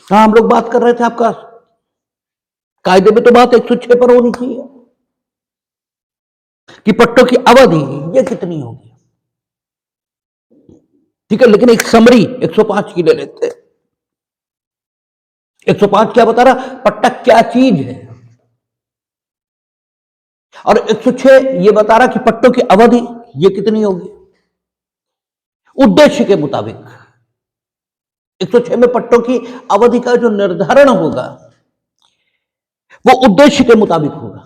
हाँ, हम लोग बात कर रहे थे आपका कायदे में तो बात 106 पर होनी चाहिए कि पट्टों की अवधि ये कितनी होगी। ठीक है, लेकिन एक समरी 105 की ले लेते हैं। 105 क्या बता रहा, पट्टा क्या चीज है, और 106 ये बता रहा कि पट्टों की अवधि ये कितनी होगी उद्देश्य के मुताबिक। 106 में पट्टों की अवधि का जो निर्धारण होगा वो उद्देश्य के मुताबिक होगा।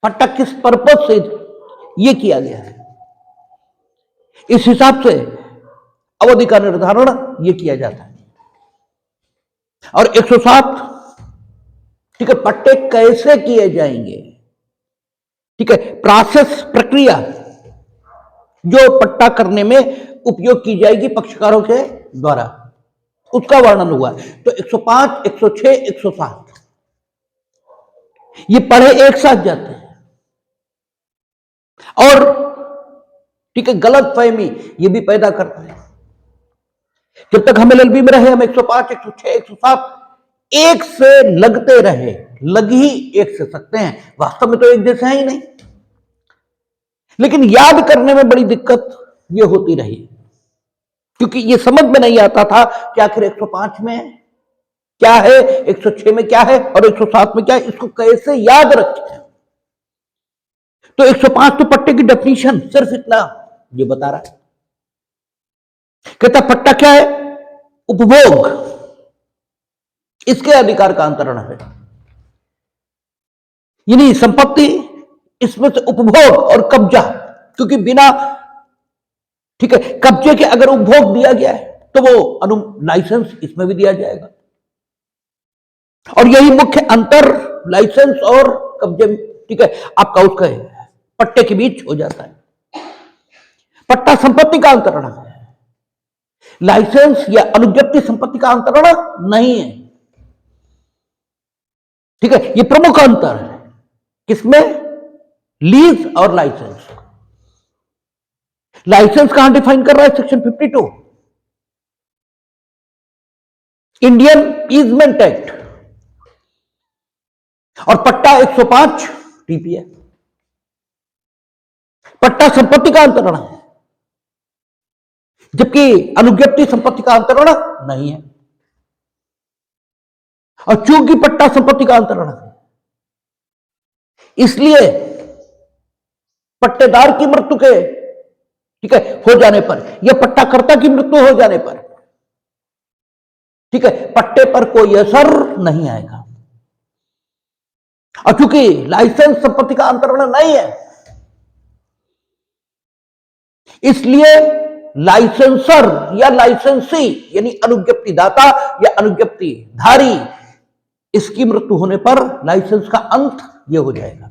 पट्टा किस पर्पज से ये किया गया है, इस हिसाब से अवधि का निर्धारण ये किया जाता है। और 107, ठीक है, पट्टे कैसे किए जाएंगे, ठीक है, प्रोसेस प्रक्रिया जो पट्टा करने में उपयोग की जाएगी पक्षकारों के द्वारा, उसका वर्णन हुआ है। तो 105, 106, 107 ये पढ़े एक साथ जाते हैं, और ठीक है, गलत फहमी ये भी पैदा करते हैं। जब तक हम एलएलबी में रहे, हम 105, 106, 107 एक से लगते रहे, लग ही एक से सकते हैं, वास्तव में तो एक जैसे है ही नहीं, लेकिन याद करने में बड़ी दिक्कत ये होती रही, क्योंकि ये समझ में नहीं आता था कि आखिर 105 में क्या है, 106 में क्या है और 107 में क्या है, इसको कैसे याद रखें। तो 105 तो पट्टे की डेफिनेशन सिर्फ इतना ये बता रहा है, कहता पट्टा क्या है, उपभोग, इसके अधिकार का अंतरण है, यानी संपत्ति, इसमें से उपभोग और कब्जा, क्योंकि बिना, ठीक है, कब्जे के अगर उपभोग दिया गया है तो वो लाइसेंस इसमें भी दिया जाएगा, और यही मुख्य अंतर लाइसेंस और कब्जे, ठीक है, आपका उसका पट्टे के बीच हो जाता है। पट्टा संपत्ति का अंतरण है, लाइसेंस या अनुज्ञप्ति संपत्ति का अंतरण नहीं है। ठीक है, ये प्रमुख अंतर है किसमें, लीज और लाइसेंस। लाइसेंस कहां डिफाइन कर रहा है, सेक्शन 52 इंडियन ईजमेंट एक्ट, और पट्टा 105 टीपीए। पट्टा संपत्ति का अंतरण है, जबकि अनुज्ञप्ति संपत्ति का अंतरण नहीं है, और चूंकि पट्टा संपत्ति का अंतरण है, इसलिए पट्टेदार की मृत्यु के, ठीक है, हो जाने पर या पट्टाकर्ता की मृत्यु हो जाने पर, ठीक है, पट्टे पर कोई असर नहीं आएगा। और चूंकि लाइसेंस संपत्ति का अंतरण नहीं है, इसलिए लाइसेंसर या लाइसेंसी यानी अनुज्ञप्ति दाता या अनुज्ञप्ति धारी, इसकी मृत्यु होने पर लाइसेंस का अंत यह हो जाएगा।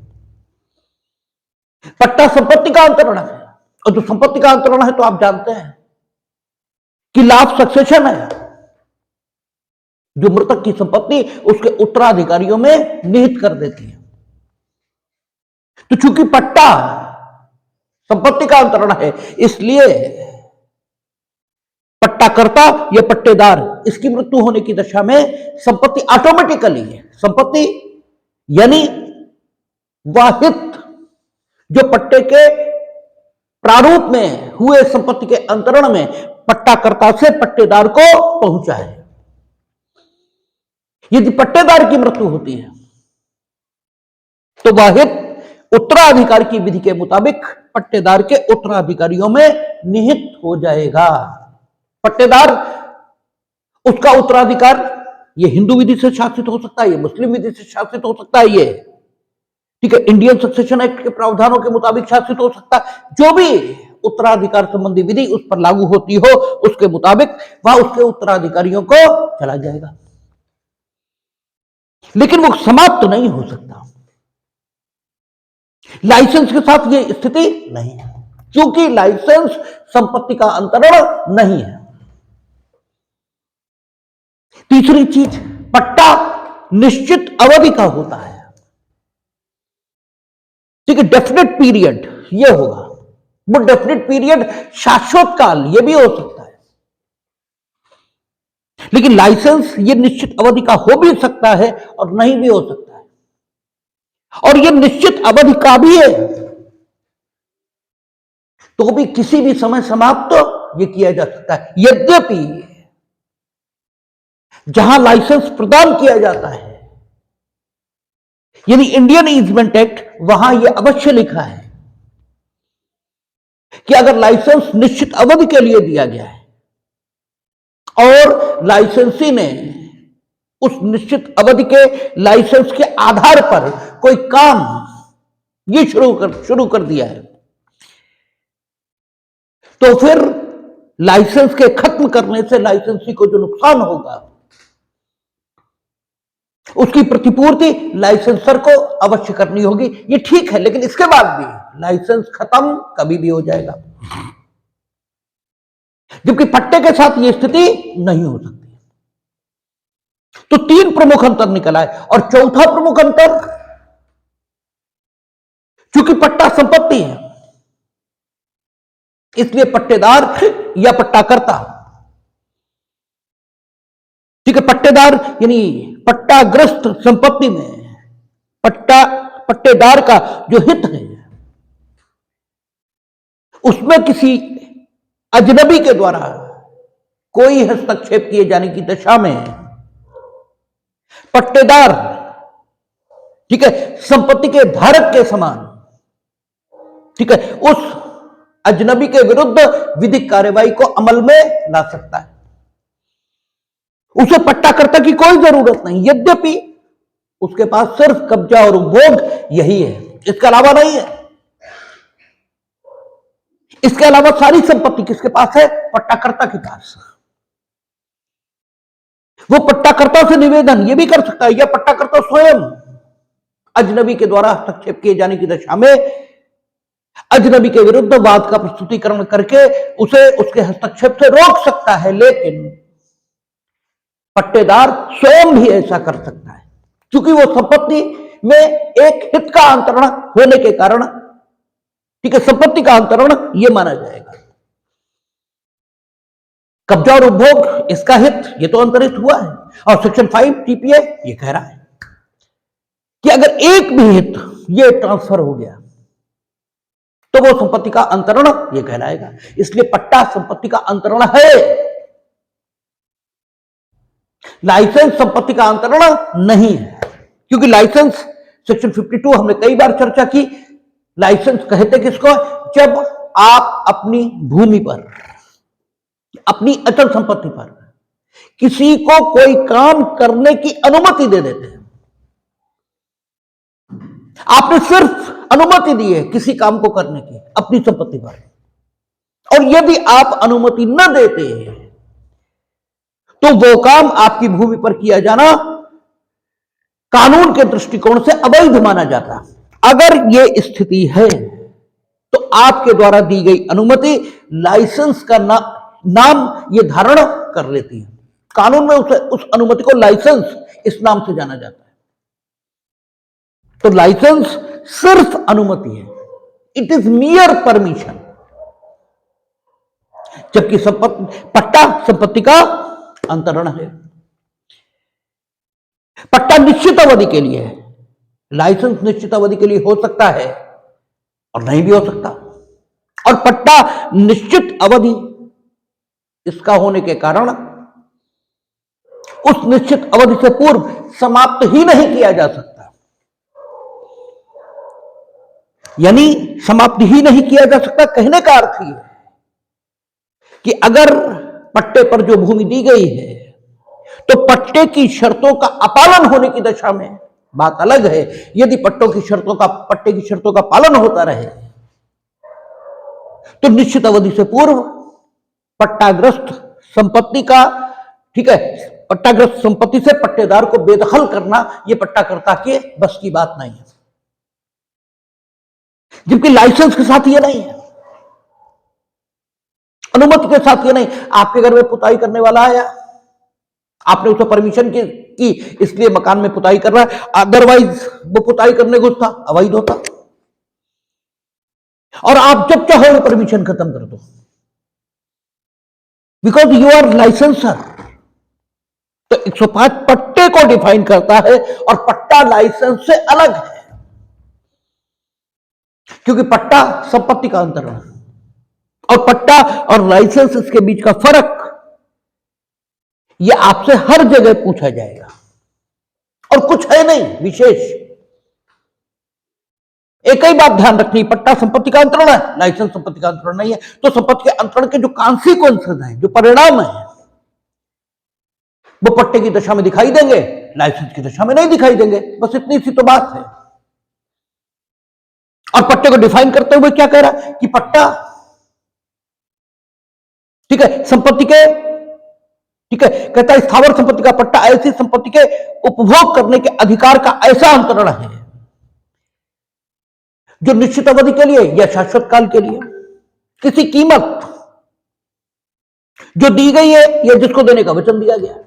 पट्टा संपत्ति का अंतरण है, और जो संपत्ति का अंतरण है तो आप जानते हैं कि लाभ सक्सेशन है, जो मृतक की संपत्ति उसके उत्तराधिकारियों में निहित कर देती है। तो चूंकि पट्टा संपत्ति का अंतरण है, इसलिए पट्टाकर्ता या पट्टेदार, इसकी मृत्यु होने की दशा में संपत्ति ऑटोमेटिकली है, संपत्ति यानी वाहित जो पट्टे के प्रारूप में हुए संपत्ति के अंतरण में पट्टाकर्ता से पट्टेदार को पहुंचा है। यदि पट्टेदार की मृत्यु होती है तो वाहित उत्तराधिकार की विधि के मुताबिक पट्टेदार के उत्तराधिकारियों में निहित हो जाएगा। पट्टेदार, उसका उत्तराधिकार ये हिंदू विधि से शासित हो सकता है, ये मुस्लिम विधि से शासित हो सकता है, ये, ठीक है, इंडियन सक्सेशन एक्ट के प्रावधानों के मुताबिक शासित हो सकता है, जो भी उत्तराधिकार संबंधी विधि उस पर लागू होती हो उसके मुताबिक वह उसके उत्तराधिकारियों को चला जाएगा, लेकिन वो समाप्त नहीं हो सकता। लाइसेंस के साथ ये स्थिति नहीं है, क्योंकि लाइसेंस संपत्ति का अंतरण नहीं है। तीसरी चीज, पट्टा निश्चित अवधि का होता है, ठीक है, डेफिनेट पीरियड ये होगा, वो डेफिनेट पीरियड शाश्वत काल ये भी हो सकता है, लेकिन लाइसेंस ये निश्चित अवधि का हो भी सकता है और नहीं भी हो सकता है, और ये निश्चित अवधि का भी है तो भी किसी भी समय समाप्त तो ये किया जा सकता है। यद्यपि जहां लाइसेंस प्रदान किया जाता है यानी इंडियन ईजमेंट एक्ट, वहां यह अवश्य लिखा है कि अगर लाइसेंस निश्चित अवधि के लिए दिया गया है और लाइसेंसी ने उस निश्चित अवधि के लाइसेंस के आधार पर कोई काम ये शुरू कर दिया है, तो फिर लाइसेंस के खत्म करने से लाइसेंसी को जो नुकसान होगा उसकी प्रतिपूर्ति लाइसेंसर को अवश्य करनी होगी। ये ठीक है, लेकिन इसके बाद भी लाइसेंस खत्म कभी भी हो जाएगा, जबकि पट्टे के साथ ये स्थिति नहीं हो सकती। तो तीन प्रमुख अंतर निकला है। और चौथा प्रमुख अंतर, चूंकि पट्टा संपत्ति है इसलिए पट्टेदार या पट्टाकर्ता, ठीक है, पट्टेदार यानी पट्टाग्रस्त संपत्ति में पट्टेदार का जो हित है उसमें किसी अजनबी के द्वारा कोई हस्तक्षेप किए जाने की दशा में पट्टेदार, ठीक है, संपत्ति के धारक के समान, ठीक है, उस अजनबी के विरुद्ध विधिक कार्यवाही को अमल में ला सकता है। उसे पट्टाकर्ता की कोई जरूरत नहीं, यद्यपि उसके पास सिर्फ कब्जा और उपभोग यही है, इसके अलावा नहीं है। इसके अलावा सारी संपत्ति किसके पास है? पट्टाकर्ता के पास। वो पट्टाकर्ता से निवेदन ये भी कर सकता है या पट्टाकर्ता स्वयं अजनबी के द्वारा हस्तक्षेप किए जाने की दशा में अजनबी के विरुद्ध वाद का प्रस्तुतिकरण करके उसे उसके हस्तक्षेप से रोक सकता है। लेकिन पट्टेदार स्वयं भी ऐसा कर सकता है, क्योंकि वो संपत्ति में एक हित का अंतरण होने के कारण, ठीक है, संपत्ति का अंतरण ये माना जाएगा। कब्जा और उपभोग इसका हित ये तो अंतरित हुआ है, और सेक्शन 5 टीपीए ये कह रहा है कि अगर एक भी हित ये ट्रांसफर हो गया तो वो संपत्ति का अंतरण ये कहलाएगा। इसलिए पट्टा संपत्ति का अंतरण है, लाइसेंस संपत्ति का अंतरण नहीं है। क्योंकि लाइसेंस सेक्शन 52 हमने कई बार चर्चा की, लाइसेंस कहते किसको? जब आप अपनी भूमि पर, अपनी अचल संपत्ति पर किसी को कोई काम करने की अनुमति दे देते हैं। आपने सिर्फ अनुमति दी है किसी काम को करने की अपनी संपत्ति पर, और यदि आप अनुमति न देते हैं तो वो काम आपकी भूमि पर किया जाना कानून के दृष्टिकोण से अवैध माना जाता। अगर ये स्थिति है तो आपके द्वारा दी गई अनुमति लाइसेंस का नाम ये धारण कर लेती है। कानून में उस अनुमति को लाइसेंस इस नाम से जाना जाता है। तो लाइसेंस सिर्फ अनुमति है, इट इज मियर परमिशन, जबकि पट्टा संपत्ति का अंतरण है। पट्टा निश्चित अवधि के लिए है, लाइसेंस निश्चित अवधि के लिए हो सकता है और नहीं भी हो सकता। और पट्टा निश्चित अवधि इसका होने के कारण उस निश्चित अवधि से पूर्व समाप्त ही नहीं किया जा सकता। यानी समाप्त ही नहीं किया जा सकता कहने का अर्थ यह है कि अगर पट्टे पर जो भूमि दी गई है तो पट्टे की शर्तों का अपालन होने की दशा में बात अलग है। यदि पट्टे की शर्तों का पालन होता रहे तो निश्चित अवधि से पूर्व पट्टाग्रस्त संपत्ति का, ठीक है, पट्टाग्रस्त संपत्ति से पट्टेदार को बेदखल करना यह पट्टाकर्ता के बस की बात नहीं है। जबकि लाइसेंस के साथ यह नहीं है, अनुमति के साथ यह नहीं। आपके घर में पुताई करने वाला आया, आपने उसे परमिशन की इसलिए मकान में पुताई कर रहा है, अदरवाइज वो पुताई करने घुसता अवैध होता। और आप जब चाहो परमिशन खत्म कर दो, बिकॉज यू आर लाइसेंसर, 105 पट्टे को डिफाइन करता है और पट्टा लाइसेंस से अलग है, क्योंकि पट्टा संपत्ति का अंतरण है और पट्टा और लाइसेंस इसके बीच का फर्क यह आपसे हर जगह पूछा जाएगा और कुछ है नहीं विशेष। एक ही बात ध्यान रखनी, पट्टा संपत्ति का अंतरण है, लाइसेंस संपत्ति का अंतरण नहीं है। तो संपत्ति के अंतरण के जो कॉन्सिक्वेंसेस हैं, जो परिणाम है, वो पट्टे की दशा में दिखाई देंगे, लाइसेंस की दशा में नहीं दिखाई देंगे। बस इतनी सी तो बात है। और पट्टे को डिफाइन करते हुए क्या कह रहा है कि पट्टा, ठीक है, संपत्ति के, ठीक है, कहता है स्थावर संपत्ति का पट्टा ऐसी संपत्ति के उपभोग करने के अधिकार का ऐसा अंतरण है जो निश्चित अवधि के लिए या शाश्वत काल के लिए किसी कीमत जो दी गई है या जिसको देने का वचन दिया गया है,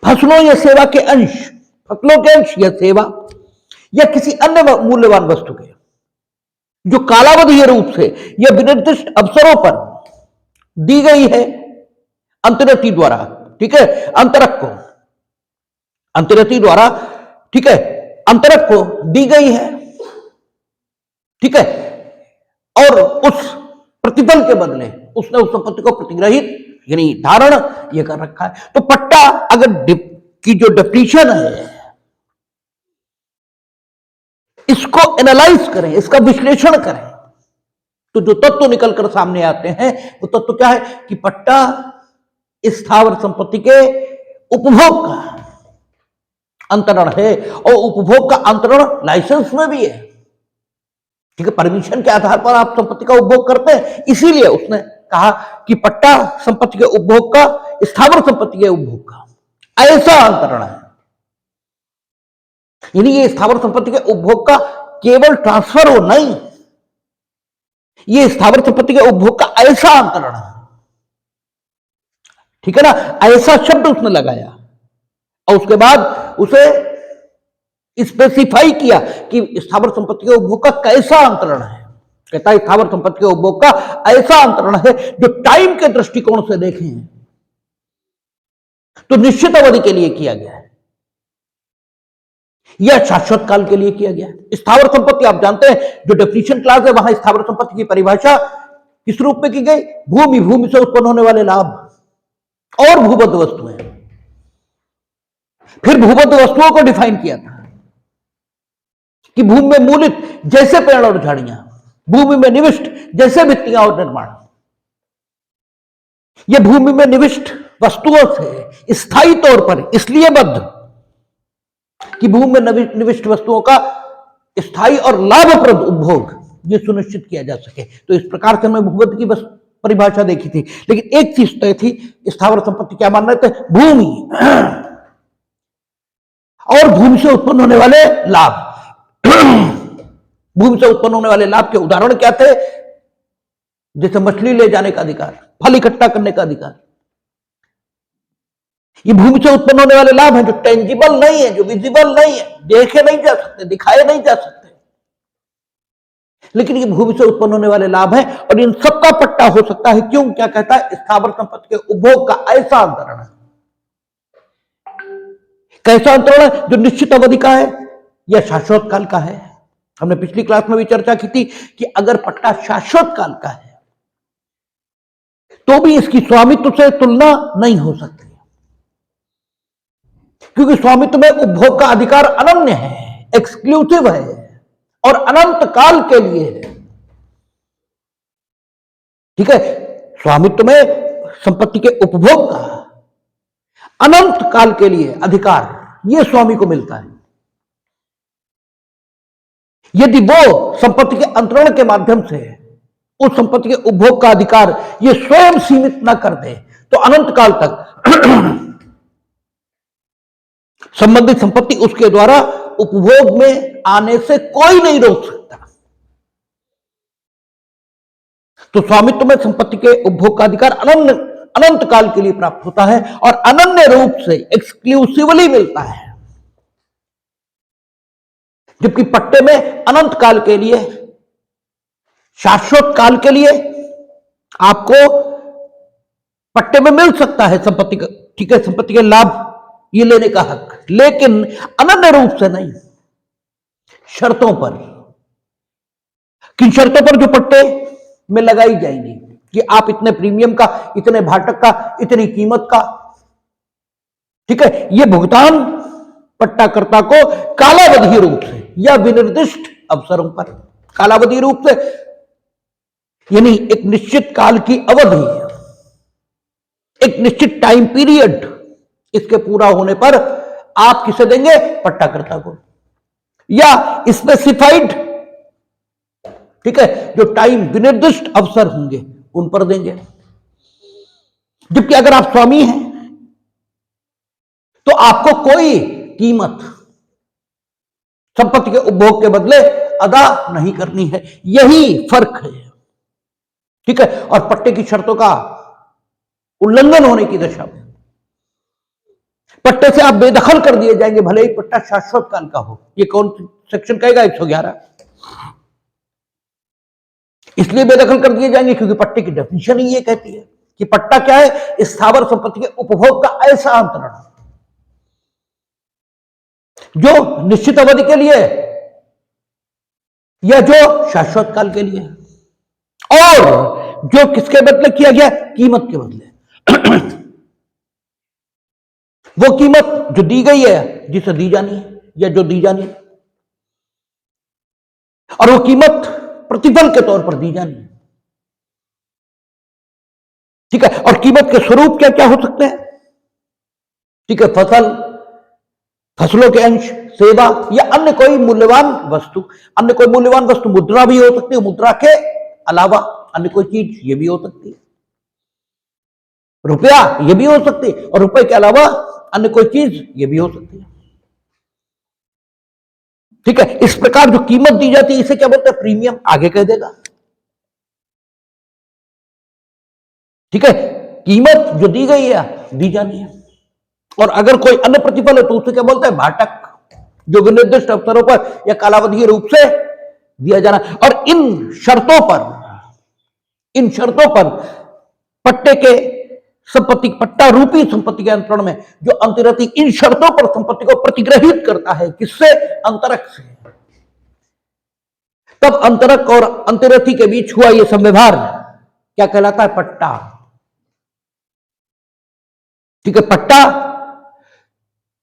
फसलों या सेवा के अंश, फसलों के अंश या सेवा या किसी अन्य मूल्यवान वस्तु के जो कालावधीय रूप से या विनिर्दिष्ट अवसरों पर दी गई है अंतरति द्वारा, ठीक है, अंतरक को, अंतरति द्वारा, ठीक है, अंतरक को दी गई है, ठीक है, और उस प्रतिफल के बदले उसने उस संपत्ति को प्रतिग्रहित यानी धारण ये कर रखा है। तो पट्टा अगर की जो डेफिनेशन है इसको एनालाइज करें, इसका विश्लेषण करें, तो जो तत्व निकलकर सामने आते हैं वो तत्व क्या है कि पट्टा स्थावर संपत्ति के उपभोग का अंतरण है और उपभोग का अंतरण लाइसेंस में भी है, ठीक है, परमिशन के आधार पर आप संपत्ति का उपभोग करते हैं। इसीलिए उसने कहा कि पट्टा संपत्ति के उपभोग का स्थावर संपत्ति के उपभोग का ऐसा अंतरण है, यानी ये स्थावर संपत्ति के उपभोग का केवल ट्रांसफर हो नहीं, ये स्थावर संपत्ति के उपभोग का ऐसा अंतरण है, ठीक है ना, ऐसा शब्द उसने लगाया और उसके बाद उसे स्पेसिफाई किया कि स्थावर संपत्ति के उपभोग का कैसा अंतरण है। कहता है स्थावर संपत्ति के उपभोग का ऐसा अंतरण है जो टाइम के दृष्टिकोण से देखें तो निश्चित अवधि के लिए किया गया है या शाश्वत काल के लिए किया गया है। स्थावर संपत्ति आप जानते हैं जो डेफिनेशन क्लास है वहां स्थावर संपत्ति की परिभाषा किस रूप में की गई, भूमि, भूमि से उत्पन्न होने वाले लाभ और भूबद्ध वस्तुएं। फिर भूबद्ध वस्तुओं को डिफाइन किया था कि भूमि में मूलित जैसे पेड़ और झाड़ियां, भूमि में निविष्ट जैसे भित्तियां और निर्माण, ये भूमि में निविष्ट वस्तुओं से स्थायी तौर पर इसलिए बद्ध कि भूमि में निविष्ट वस्तुओं का स्थायी और लाभप्रद उपभोग ये सुनिश्चित किया जा सके। तो इस प्रकार से मैं भूबद्ध की बस परिभाषा देखी थी, लेकिन एक चीज तय थी, स्थावर संपत्ति क्या मान रहे थे, भूमि और भूमि से उत्पन्न होने वाले लाभ। भूमि से उत्पन्न होने वाले लाभ के उदाहरण क्या थे, जैसे मछली ले जाने का अधिकार, फल इकट्ठा करने का अधिकार, ये भूमि से उत्पन्न होने वाले लाभ हैं जो टेंजिबल नहीं है, जो विजिबल नहीं है, देखे नहीं जा सकते, दिखाए नहीं जा सकते, लेकिन ये भूमि से उत्पन्न होने वाले लाभ हैं और इन सबका पट्टा हो सकता है। क्यों, क्या कहता है, स्थावर संपत्ति के उपभोग का ऐसा अंतरण है। कैसा अंतरण है, जो निश्चित अवधि का है या शाश्वत काल का है। हमने पिछली क्लास में भी चर्चा की थी कि अगर पट्टा शाश्वत काल का है तो भी इसकी स्वामित्व से तुलना नहीं हो सकती, क्योंकि स्वामित्व में उपभोग का अधिकार अनन्य है, एक्सक्लूसिव है और अनंत काल के लिए है, ठीक है। स्वामित्व में संपत्ति के उपभोग का अनंत काल के लिए अधिकार यह स्वामी को मिलता है। यदि वो संपत्ति के अंतरण के माध्यम से उस संपत्ति के उपभोग का अधिकार ये स्वयं सीमित न कर दे तो अनंत काल तक संबंधित संपत्ति उसके द्वारा उपभोग में आने से कोई नहीं रोक सकता। तो स्वामित्व में संपत्ति के उपभोग का अधिकार अनंत काल के लिए प्राप्त होता है और अनन्य रूप से एक्सक्लूसिवली मिलता है, जबकि पट्टे में अनंत काल के लिए, शाश्वत काल के लिए आपको पट्टे में मिल सकता है संपत्ति का, ठीक है, संपत्ति के लाभ ये लेने का हक, लेकिन अनन्य रूप से नहीं, शर्तों पर। किन शर्तों पर? जो पट्टे में लगाई जाएंगी कि आप इतने प्रीमियम का, इतने भाटक का, इतनी कीमत का, ठीक है, ये भुगतान पट्टाकर्ता को कालावधि रूप से या विनिर्दिष्ट अवसरों पर, कालावधि रूप से यानी एक निश्चित काल की अवधि, एक निश्चित टाइम पीरियड, इसके पूरा होने पर आप किसे देंगे? पट्टाकर्ता को, या स्पेसिफाइड, ठीक है, जो टाइम विनिर्दिष्ट अवसर होंगे उन पर देंगे। जबकि अगर आप स्वामी हैं तो आपको कोई कीमत संपत्ति के उपभोग के बदले अदा नहीं करनी है, यही फर्क है, ठीक है। और पट्टे की शर्तों का उल्लंघन होने की दशा में पट्टे से आप बेदखल कर दिए जाएंगे, भले ही पट्टा शाश्वत काल का हो। ये कौन सेक्शन कहेगा? 111। इसलिए बेदखल कर दिए जाएंगे क्योंकि पट्टे की डेफिनेशन ही ये कहती है कि पट्टा क्या है? स्थावर संपत्ति के उपभोग का ऐसा अंतरण जो निश्चित अवधि के लिए या जो शाश्वत काल के लिए, और जो किसके बदले किया गया? कीमत के बदले। वो कीमत जो दी गई है, जिसे दी जानी है या जो दी जानी है, और वो कीमत प्रतिफल के तौर पर दी जानी है, ठीक है। और कीमत के स्वरूप क्या क्या हो सकते हैं? ठीक है, फसलों के अंश, सेवा या अन्य कोई मूल्यवान वस्तु। अन्य कोई मूल्यवान वस्तु मुद्रा भी हो सकती है, मुद्रा के अलावा अन्य कोई चीज ये भी हो सकती है, रुपया ये भी हो सकती है, और रुपए के अलावा अन्य कोई चीज ये भी हो सकती है, ठीक है। इस प्रकार जो कीमत दी जाती है इसे क्या बोलते हैं? प्रीमियम। आगे कह देगा, ठीक है। कीमत जो दी गई है दी जानी है, और अगर कोई अन्य प्रतिफल है तो उसे क्या बोलते हैं? भाटक, जो विनिर्दिष्ट अवसरों पर या कालावधि रूप से दिया जाना। और इन शर्तों पर पट्टे के संपत्ति, पट्टा रूपी संपत्ति के अंतरण में जो अंतर्गति इन शर्तों पर संपत्ति को प्रतिग्रहित करता है, किससे? अंतरक से। तब अंतरक और अंतर्गति के बीच हुआ यह संव्यवहार क्या कहलाता है? पट्टा, ठीक है। पट्टा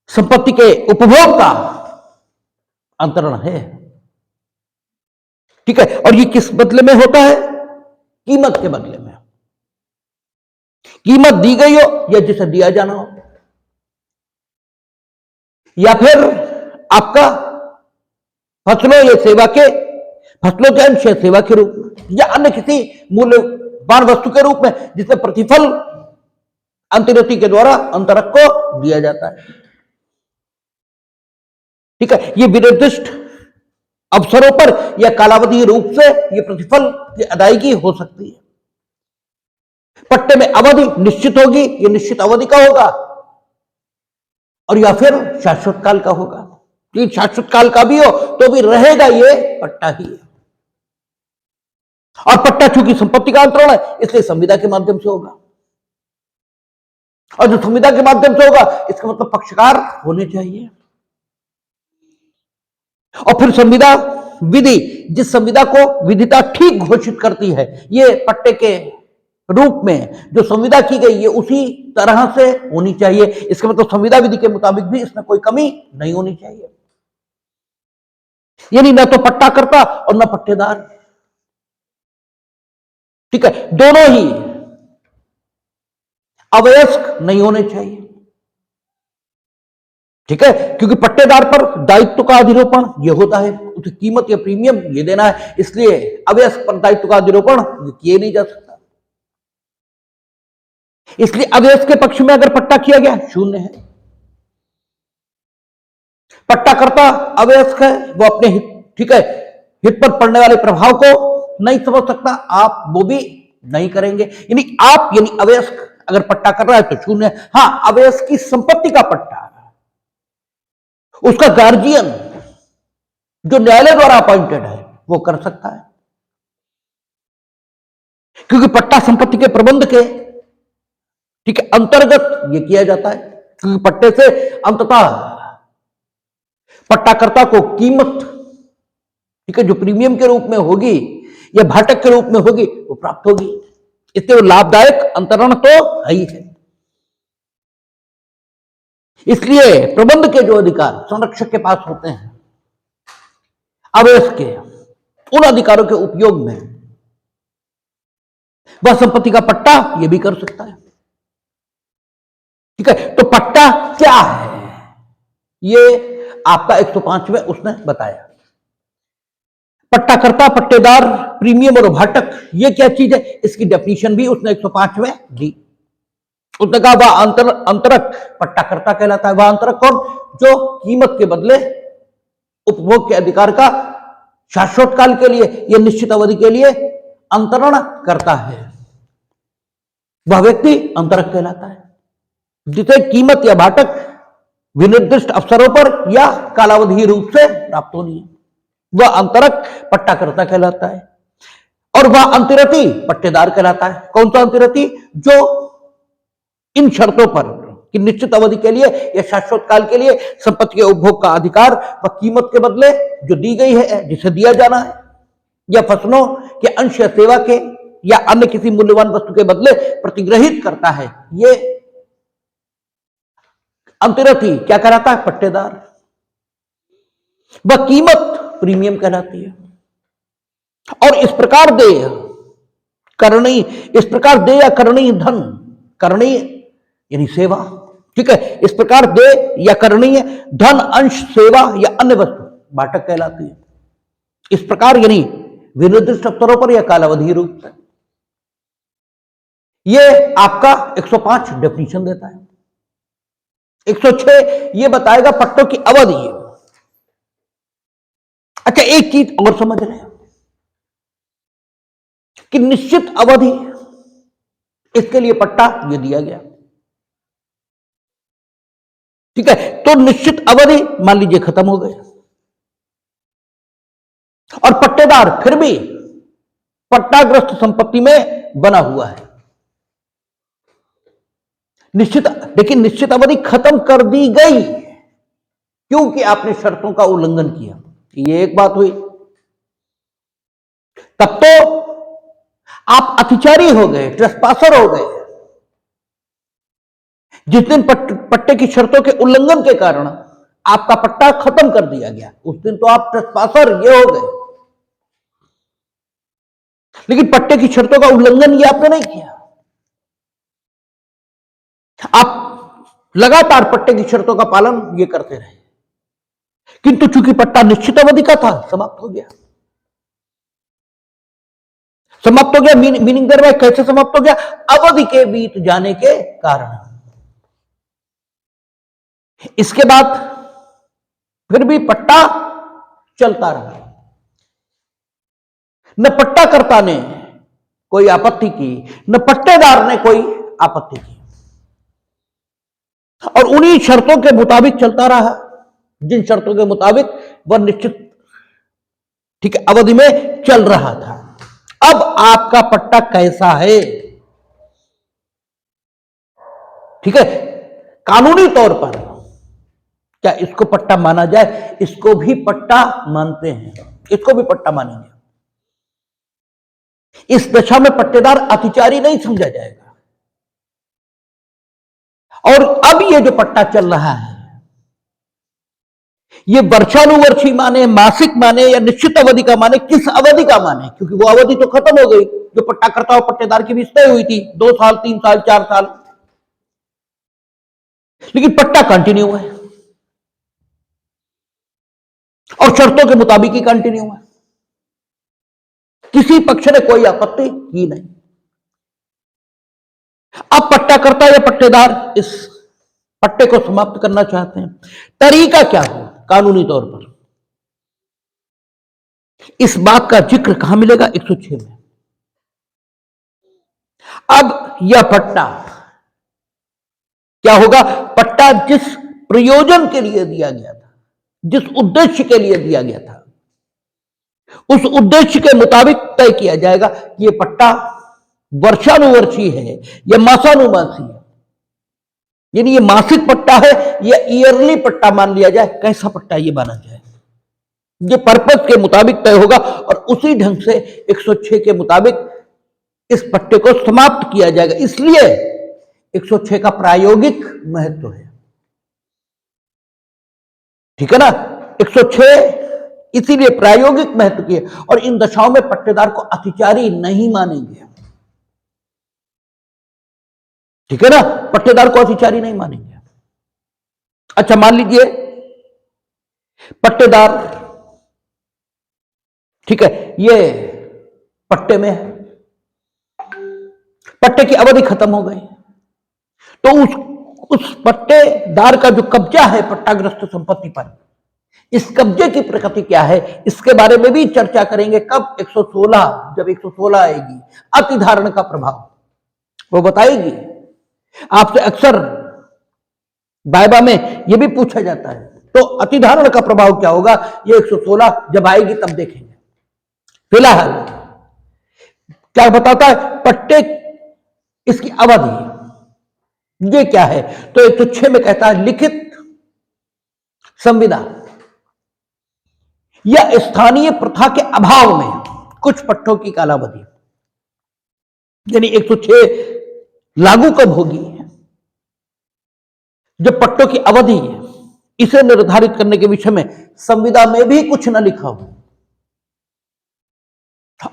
संपत्ति के उपभोग का अंतरण है, ठीक है। और ये किस बदले में होता है? कीमत के बदले में। कीमत दी गई हो या जिसे दिया जाना हो, या फिर आपका फसलों या सेवा के, फसलों के अंश या सेवा के रूप में, या अन्य किसी मूल्यवान वस्तु के रूप में जिसमें प्रतिफल अंतर्गति के द्वारा अंतरक को दिया जाता है, ठीक है। ये विनिर्दिष्ट अवसरों पर या कालावधि रूप से ये प्रतिफल की अदायगी हो सकती है। पट्टे में अवधि निश्चित होगी, ये निश्चित अवधि का होगा, और या फिर शाश्वत काल का होगा। ये शाश्वत काल का भी हो तो भी रहेगा ये पट्टा ही है। और पट्टा चूंकि संपत्ति का अंतरण है इसलिए संविदा के माध्यम से होगा, और जो संविदा के माध्यम से होगा इसका मतलब पक्षकार होने चाहिए। और फिर संविदा विधि, जिस संविदा को विधिता ठीक घोषित करती है, ये पट्टे के रूप में जो संविदा की गई है उसी तरह से होनी चाहिए। इसका मतलब संविदा विधि के मुताबिक भी इसमें कोई कमी नहीं होनी चाहिए, यानी न तो पट्टाकर्ता और न पट्टेदार, ठीक है, दोनों ही अवयस्क नहीं होने चाहिए, ठीक है। क्योंकि पट्टेदार पर दायित्व का अधिरोपण यह होता है, उसे कीमत या प्रीमियम ये देना है, इसलिए अवयस्क पर दायित्व का अधिरोपण किए नहीं जा सकता। इसलिए अवयस्क के पक्ष में अगर पट्टा किया गया शून्य है। पट्टाकर्ता अवयस्क है, वो अपने हित, ठीक है, हित पर पड़ने वाले प्रभाव को नहीं समझ सकता, आप वो भी नहीं करेंगे। यानी अवयस्क अगर पट्टा कर रहा है तो शून्य। हां, अवयस्क की संपत्ति का पट्टा, उसका गार्जियन जो न्यायालय द्वारा अपॉइंटेड है वो कर सकता है, क्योंकि पट्टा संपत्ति के प्रबंध के ठीक है, अंतर्गत ये किया जाता है क्योंकि पट्टे से अंततः पट्टाकर्ता को कीमत, ठीक है, जो प्रीमियम के रूप में होगी या भाटक के रूप में होगी वो प्राप्त होगी। इसलिए लाभदायक अंतरण तो है ही है। इसलिए प्रबंध के जो अधिकार संरक्षक के पास होते हैं, अवयस के उन अधिकारों के उपयोग में वह संपत्ति का पट्टा यह भी कर सकता है। ठीक है, तो पट्टा क्या है ये आपका 105 में उसने बताया। पट्टाकर्ता, पट्टेदार, प्रीमियम और भाटक ये क्या चीज है, इसकी डेफिनेशन भी उसने 105 में दी। उसने कहा वह अंतरक पट्टाकर्ता कहलाता है। वह अंतरक कौन, जो कीमत के बदले उपभोग के अधिकार का शाश्वत काल के लिए या निश्चित अवधि के लिए अंतरण करता है, वह व्यक्ति अंतरक कहलाता है। जिसे कीमत या भाटक विनिर्दिष्ट अवसरों पर या कालावधि रूप से प्राप्त होनी है, वह अंतरक पट्टाकर्ता कहलाता है। और वह अंतरति पट्टेदार कहलाता है। कौन सा अंतरति, जो इन शर्तों पर कि निश्चित अवधि के लिए या शाश्वत काल के लिए संपत्ति के उपभोग का अधिकार व कीमत के बदले जो दी गई है, जिसे दिया जाना है, या फसलों के अंश या सेवा के या अन्य किसी मूल्यवान वस्तु के बदले प्रतिग्रहित करता है, ये अंतरति क्या कहलाता है, पट्टेदार। वह कीमत प्रीमियम कहलाती है। और इस प्रकार देय करणीय, इस प्रकार देय या करणीय धन, करणीय यानी सेवा, ठीक है, इस प्रकार देय या करणीय धन, अंश, सेवा या अन्य वस्तु भाटक कहलाती है। इस प्रकार यानी विनिर्दिष्ट अवसरों पर या कालावधि रूप से। ये आपका 105 डेफिनेशन देता है। 106 ये बताएगा पट्टों की अवधि। अच्छा, एक चीज और समझ रहे हैं कि निश्चित अवधि, इसके लिए पट्टा ये दिया गया, ठीक है। तो निश्चित अवधि मान लीजिए खत्म हो गए और पट्टेदार फिर भी पट्टाग्रस्त संपत्ति में बना हुआ है, लेकिन निश्चित अवधि खत्म कर दी गई क्योंकि आपने शर्तों का उल्लंघन किया। ये एक बात हुई। तब तो आप अतिचारी हो गए, ट्रेसपासर हो गए। जिस दिन पट्टे की शर्तों के उल्लंघन के कारण आपका पट्टा खत्म कर दिया गया, उस दिन तो आप ट्रेसपासर ये हो गए। लेकिन पट्टे की शर्तों का उल्लंघन ये आपने नहीं किया। आप लगातार पट्टे की शर्तों का पालन ये करते रहे, किंतु चूंकि पट्टा निश्चित अवधि का था, समाप्त हो गया। समाप्त हो गया मीनिंग देर में कैसे समाप्त हो गया, अवधि के बीत जाने के कारण। इसके बाद फिर भी पट्टा चलता रहा। न पट्टाकर्ता ने कोई आपत्ति की, न पट्टेदार ने कोई आपत्ति की, और उन्हीं शर्तों के मुताबिक चलता रहा जिन शर्तों के मुताबिक वह निश्चित, ठीक है, अवधि में चल रहा था। अब आपका पट्टा कैसा है, ठीक है, कानूनी तौर पर क्या इसको पट्टा माना जाए? इसको भी पट्टा मानते हैं, इसको भी पट्टा मानेंगे। इस दशा में पट्टेदार अतिचारी नहीं समझा जाएगा। और अब ये जो पट्टा चल रहा है, ये वर्षानुवर्षी माने, मासिक माने या निश्चित अवधि का माने, किस अवधि का माने, क्योंकि वो अवधि तो खत्म हो गई जो पट्टाकर्ता और पट्टेदार की बीच तय हुई थी, 2 साल, 3 साल, 4 साल। लेकिन पट्टा कंटिन्यू है और शर्तों के मुताबिक ही कंटिन्यू है। किसी पक्ष ने कोई आपत्ति की नहीं। अब पट्टाकर्ता या पट्टेदार इस पट्टे को समाप्त करना चाहते हैं, तरीका क्या हो कानूनी तौर पर? इस बात का जिक्र कहां मिलेगा? 106 में। अब यह पट्टा क्या होगा? पट्टा जिस प्रयोजन के लिए दिया गया था, जिस उद्देश्य के लिए दिया गया था, उस उद्देश्य के मुताबिक तय किया जाएगा कि यह पट्टा वर्षानुवर्षी है या मासानुमासी है। यानी ये मासिक पट्टा है या ईयरली पट्टा मान लिया जाए, कैसा पट्टा ये माना जाए, ये पर्पस के मुताबिक तय होगा और उसी ढंग से 106 के मुताबिक इस पट्टे को समाप्त किया जाएगा। इसलिए 106 का प्रायोगिक महत्व है, ठीक है ना। 106 इसीलिए प्रायोगिक महत्व की है और इन दशाओं में पट्टेदार को अतिचारी नहीं मानेंगे, ठीक है ना, पट्टेदार को अतिचारी नहीं मानेंगे। अच्छा, मान लीजिए पट्टेदार, ठीक है, ये पट्टे में है, पट्टे की अवधि खत्म हो गई, तो उस पट्टेदार का जो कब्जा है पट्टाग्रस्त संपत्ति पर, इस कब्जे की प्रकृति क्या है, इसके बारे में भी चर्चा करेंगे। कब? 116, जब 116 आएगी, अतिधारण का प्रभाव वो बताएगी। आपसे अक्सर वाइवा में यह भी पूछा जाता है, तो अतिधारण का प्रभाव क्या होगा, ये 116 जब आएगी तब देखेंगे। फिलहाल क्या बताता है पट्टे, इसकी अवधि ये क्या है, तो 106 में कहता है लिखित संविदा या स्थानीय प्रथा के अभाव में कुछ पट्टों की कालावधि, यानी 106 लागू कब होगी, जब पट्टों की अवधि है, इसे निर्धारित करने के विषय में संविदा में भी कुछ न लिखा हो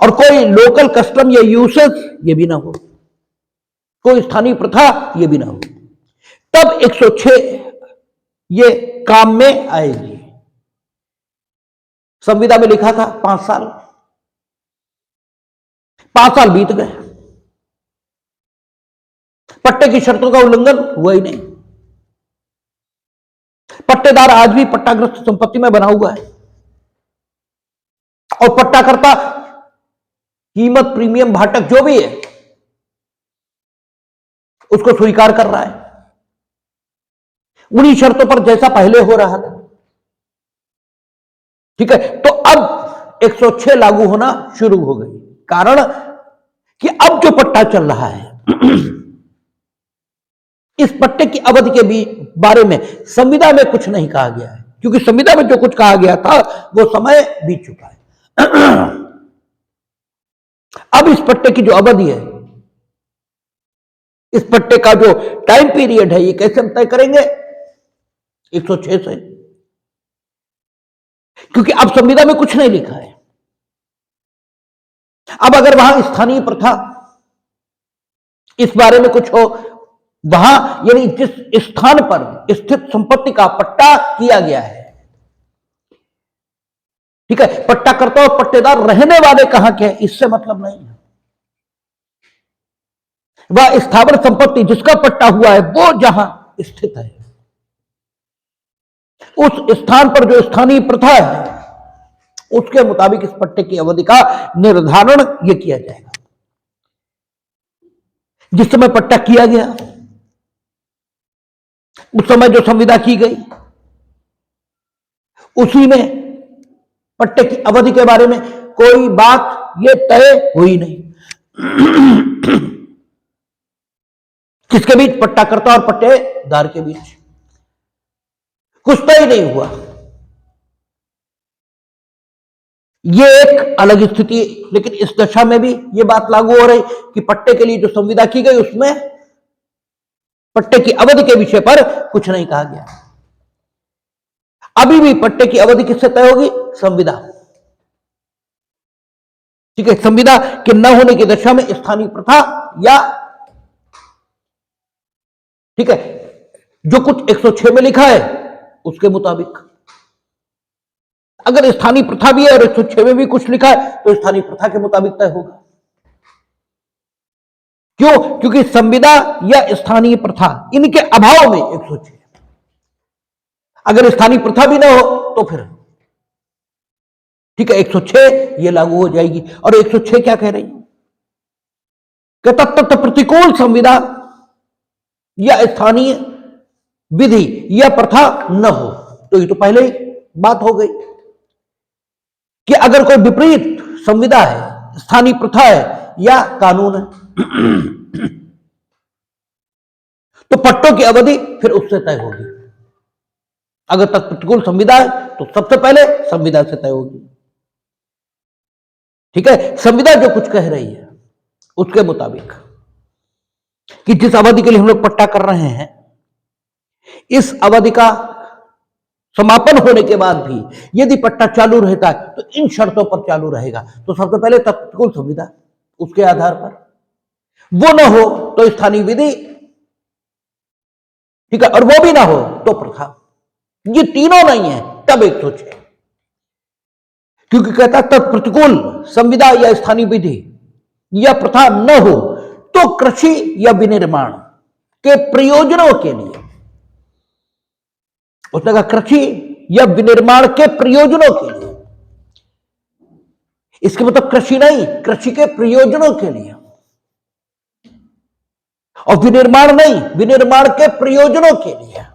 और कोई लोकल कस्टम या यूसेज ये भी ना हो, कोई स्थानीय प्रथा ये भी ना हो, तब 106 ये काम में आएगी। संविदा में लिखा था 5 साल, 5 साल बीत गए, पट्टे की शर्तों का उल्लंघन हुआ ही नहीं, पट्टेदार आज भी पट्टाग्रस्त संपत्ति में बना हुआ है और पट्टाकर्ता कीमत, प्रीमियम, भाटक जो भी है उसको स्वीकार कर रहा है उन्हीं शर्तों पर जैसा पहले हो रहा था, ठीक है। तो अब 106 लागू होना शुरू हो गई, कारण कि अब जो पट्टा चल रहा है इस पट्टे की अवधि के भी बारे में संविदा में कुछ नहीं कहा गया है, क्योंकि संविदा में जो कुछ कहा गया था वो समय बीत चुका है। अब इस पट्टे की जो अवधि है, इस पट्टे का जो टाइम पीरियड है, ये कैसे हम तय करेंगे, 106 से, क्योंकि अब संविदा में कुछ नहीं लिखा है। अब अगर वहां स्थानीय प्रथा इस बारे में कुछ हो, वहां यानी जिस स्थान पर स्थित संपत्ति का पट्टा किया गया है, ठीक है, पट्टाकर्ता और पट्टेदार रहने वाले कहां के हैं इससे मतलब नहीं है, वह स्थावर संपत्ति जिसका पट्टा हुआ है वो जहां स्थित है उस स्थान पर जो स्थानीय प्रथा है उसके मुताबिक इस पट्टे की अवधि का निर्धारण यह किया जाएगा। जिस समय पट्टा किया गया उस समय जो संविदा की गई उसी में पट्टे की अवधि के बारे में कोई बात ये तय हुई नहीं। किसके बीच? पट्टाकर्ता और पट्टेदार के बीच कुछ तय नहीं हुआ। ये एक अलग स्थिति, लेकिन इस दशा में भी ये बात लागू हो रही कि पट्टे के लिए जो संविदा की गई उसमें पट्टे की अवधि के विषय पर कुछ नहीं कहा गया। अभी भी पट्टे की अवधि किससे तय होगी? संविदा, ठीक है। संविदा के न होने की दशा में स्थानीय प्रथा या, ठीक है, जो कुछ 106 में लिखा है उसके मुताबिक। अगर स्थानीय प्रथा भी है और 106 में भी कुछ लिखा है तो स्थानीय प्रथा के मुताबिक तय होगा। क्यों? क्योंकि संविदा या स्थानीय प्रथा इनके अभाव में 106, अगर स्थानीय प्रथा भी ना हो तो फिर, ठीक है, 106 ये लागू हो जाएगी। और 106 क्या कह रही है कि तत्त प्रतिकूल संविदा या स्थानीय विधि या प्रथा न हो। तो ये तो पहले ही बात हो गई कि अगर कोई विपरीत संविदा है, स्थानीय प्रथा है या कानून है तो पट्टों की अवधि फिर उससे तय होगी। अगर तत्प्रतिकूल संविदा है तो सबसे पहले संविदा से तय होगी। ठीक है, संविदा जो कुछ कह रही है उसके मुताबिक कि जिस अवधि के लिए हम लोग पट्टा कर रहे हैं, इस अवधि का समापन होने के बाद भी यदि पट्टा चालू रहता है तो इन शर्तों पर चालू रहेगा। तो सबसे पहले तत्प्रतिकूल संविदा, उसके आधार पर वो ना हो तो स्थानीय विधि, ठीक है, और वो भी ना हो तो प्रथा। ये तीनों नहीं है तब 106, क्योंकि कहता तत्प्रतिकूल संविदा या स्थानीय विधि या प्रथा न हो तो कृषि या विनिर्माण के प्रयोजनों के लिए, उसने कहा कृषि या विनिर्माण के प्रयोजनों के लिए, इसके मतलब कृषि नहीं, कृषि के प्रयोजनों के लिए, और विनिर्माण नहीं, विनिर्माण के प्रयोजनों के लिए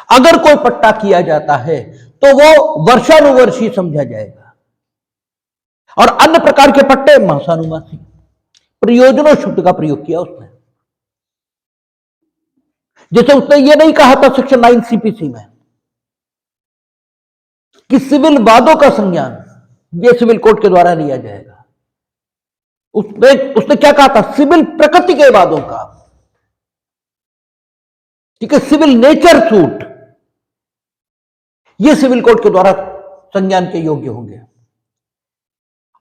अगर कोई पट्टा किया जाता है तो वो वर्षानुवर्षी समझा जाएगा, और अन्य प्रकार के पट्टे मासानुमासी। प्रयोजनों शब्द का प्रयोग किया उसने। जैसे उसने ये नहीं कहा था सेक्शन 9 सीपीसी में कि सिविल वादों का संज्ञान ये सिविल कोर्ट के द्वारा लिया जाएगा। उसने क्या कहा था, सिविल प्रकृति के वादों का, ठीक है, सिविल नेचर सूट ये सिविल कोर्ट के द्वारा संज्ञान के योग्य होंगे।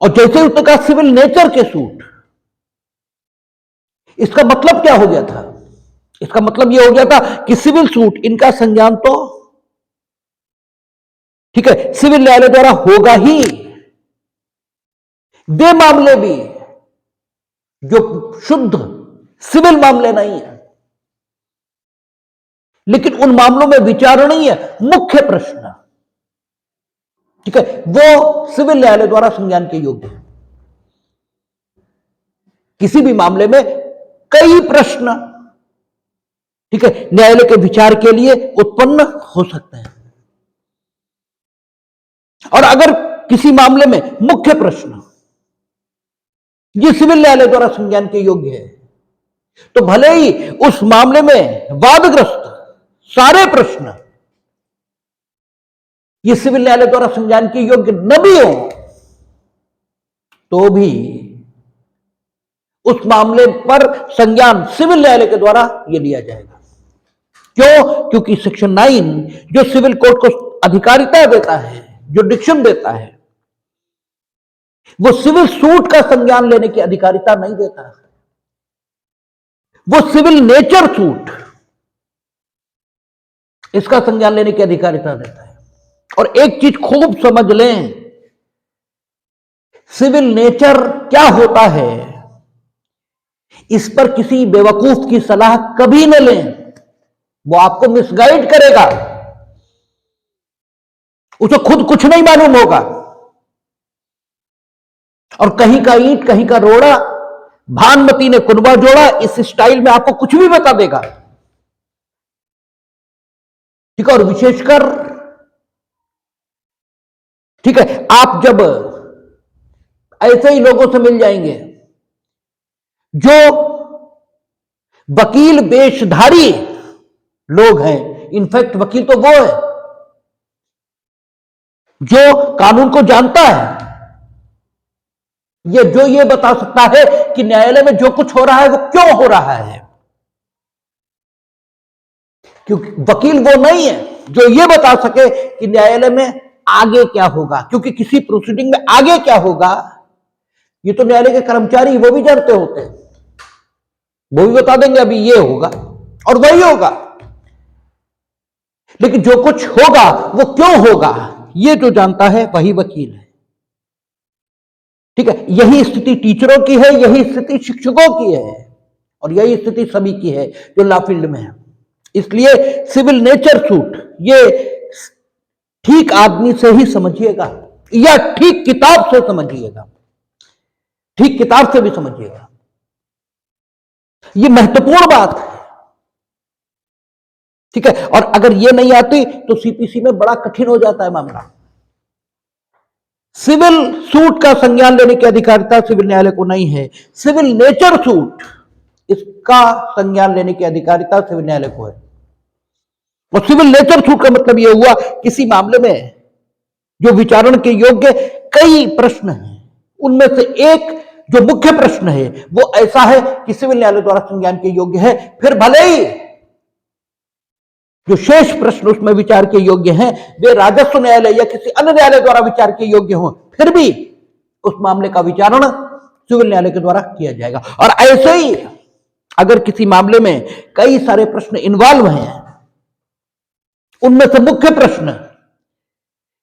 और जैसे उसने कहा सिविल नेचर के सूट, इसका मतलब क्या हो गया था, इसका मतलब यह हो गया था कि सिविल सूट इनका संज्ञान तो, ठीक है, सिविल न्यायालय द्वारा होगा ही। वे मामले भी जो शुद्ध सिविल मामले नहीं है, लेकिन उन मामलों में विचारणीय मुख्य प्रश्न, ठीक है, वो सिविल न्यायालय द्वारा संज्ञान के योग्य है। किसी भी मामले में कई प्रश्न, ठीक है, न्यायालय के विचार के लिए उत्पन्न हो सकते हैं, और अगर किसी मामले में मुख्य प्रश्न ये सिविल न्यायालय द्वारा संज्ञान के योग्य है, तो भले ही उस मामले में वादग्रस्त सारे प्रश्न ये सिविल न्यायालय द्वारा संज्ञान के योग्य न भी हो, तो भी उस मामले पर संज्ञान सिविल न्यायालय के द्वारा ये लिया जाएगा। क्यों? क्योंकि सेक्शन 9 जो सिविल कोर्ट को अधिकारिता देता है, जो डिक्शन देता है, वो सिविल सूट का संज्ञान लेने की अधिकारिता नहीं देता, वो सिविल नेचर सूट इसका संज्ञान लेने की अधिकारिता देता है। और एक चीज खूब समझ लें, सिविल नेचर क्या होता है, इस पर किसी बेवकूफ की सलाह कभी न लें, वो आपको मिसगाइड करेगा, उसे खुद कुछ नहीं मालूम होगा, और कहीं का ईंट कहीं का रोड़ा, भानुमती ने कुनबा जोड़ा, इस स्टाइल में आपको कुछ भी बता देगा। ठीक है, और विशेषकर, ठीक है, आप जब ऐसे ही लोगों से मिल जाएंगे जो वकील वेशधारी लोग हैं, इनफैक्ट वकील तो वो है जो कानून को जानता है, ये जो ये बता सकता है कि न्यायालय में जो कुछ हो रहा है वो क्यों हो रहा है, क्योंकि वकील वो नहीं है जो ये बता सके कि न्यायालय में आगे क्या होगा, क्योंकि किसी प्रोसीडिंग में आगे क्या होगा ये तो न्यायालय के कर्मचारी वो भी जानते होते हैं, वो भी बता देंगे अभी ये होगा और वही होगा, लेकिन जो कुछ होगा वो क्यों होगा ये जो जानता है वही वकील है। ठीक है, यही स्थिति टीचरों की है, यही स्थिति शिक्षकों की है, और यही स्थिति सभी की है जो लॉ फील्ड में है। इसलिए सिविल नेचर सूट ये ठीक आदमी से ही समझिएगा, या ठीक किताब से समझिएगा, ठीक किताब से भी समझिएगा, ये महत्वपूर्ण बात है। ठीक है, और अगर ये नहीं आती तो सीपीसी में बड़ा कठिन हो जाता है मामला। सिविल सूट का संज्ञान लेने की अधिकारिता सिविल न्यायालय को नहीं है, सिविल नेचर सूट इसका संज्ञान लेने की अधिकारिता सिविल न्यायालय को है। और सिविल नेचर सूट का मतलब यह हुआ किसी मामले में जो विचारण के योग्य कई प्रश्न हैं, उनमें से एक जो मुख्य प्रश्न है वो ऐसा है कि सिविल न्यायालय द्वारा संज्ञान के योग्य है, फिर भले ही जो शेष प्रश्न उसमें विचार के योग्य हैं वे राजस्व न्यायालय या किसी अन्य न्यायालय द्वारा विचार के योग्य हों, फिर भी उस मामले का विचारण सिविल न्यायालय के द्वारा किया जाएगा। और ऐसे ही अगर किसी मामले में कई सारे प्रश्न इन्वॉल्व हैं, उनमें से मुख्य प्रश्न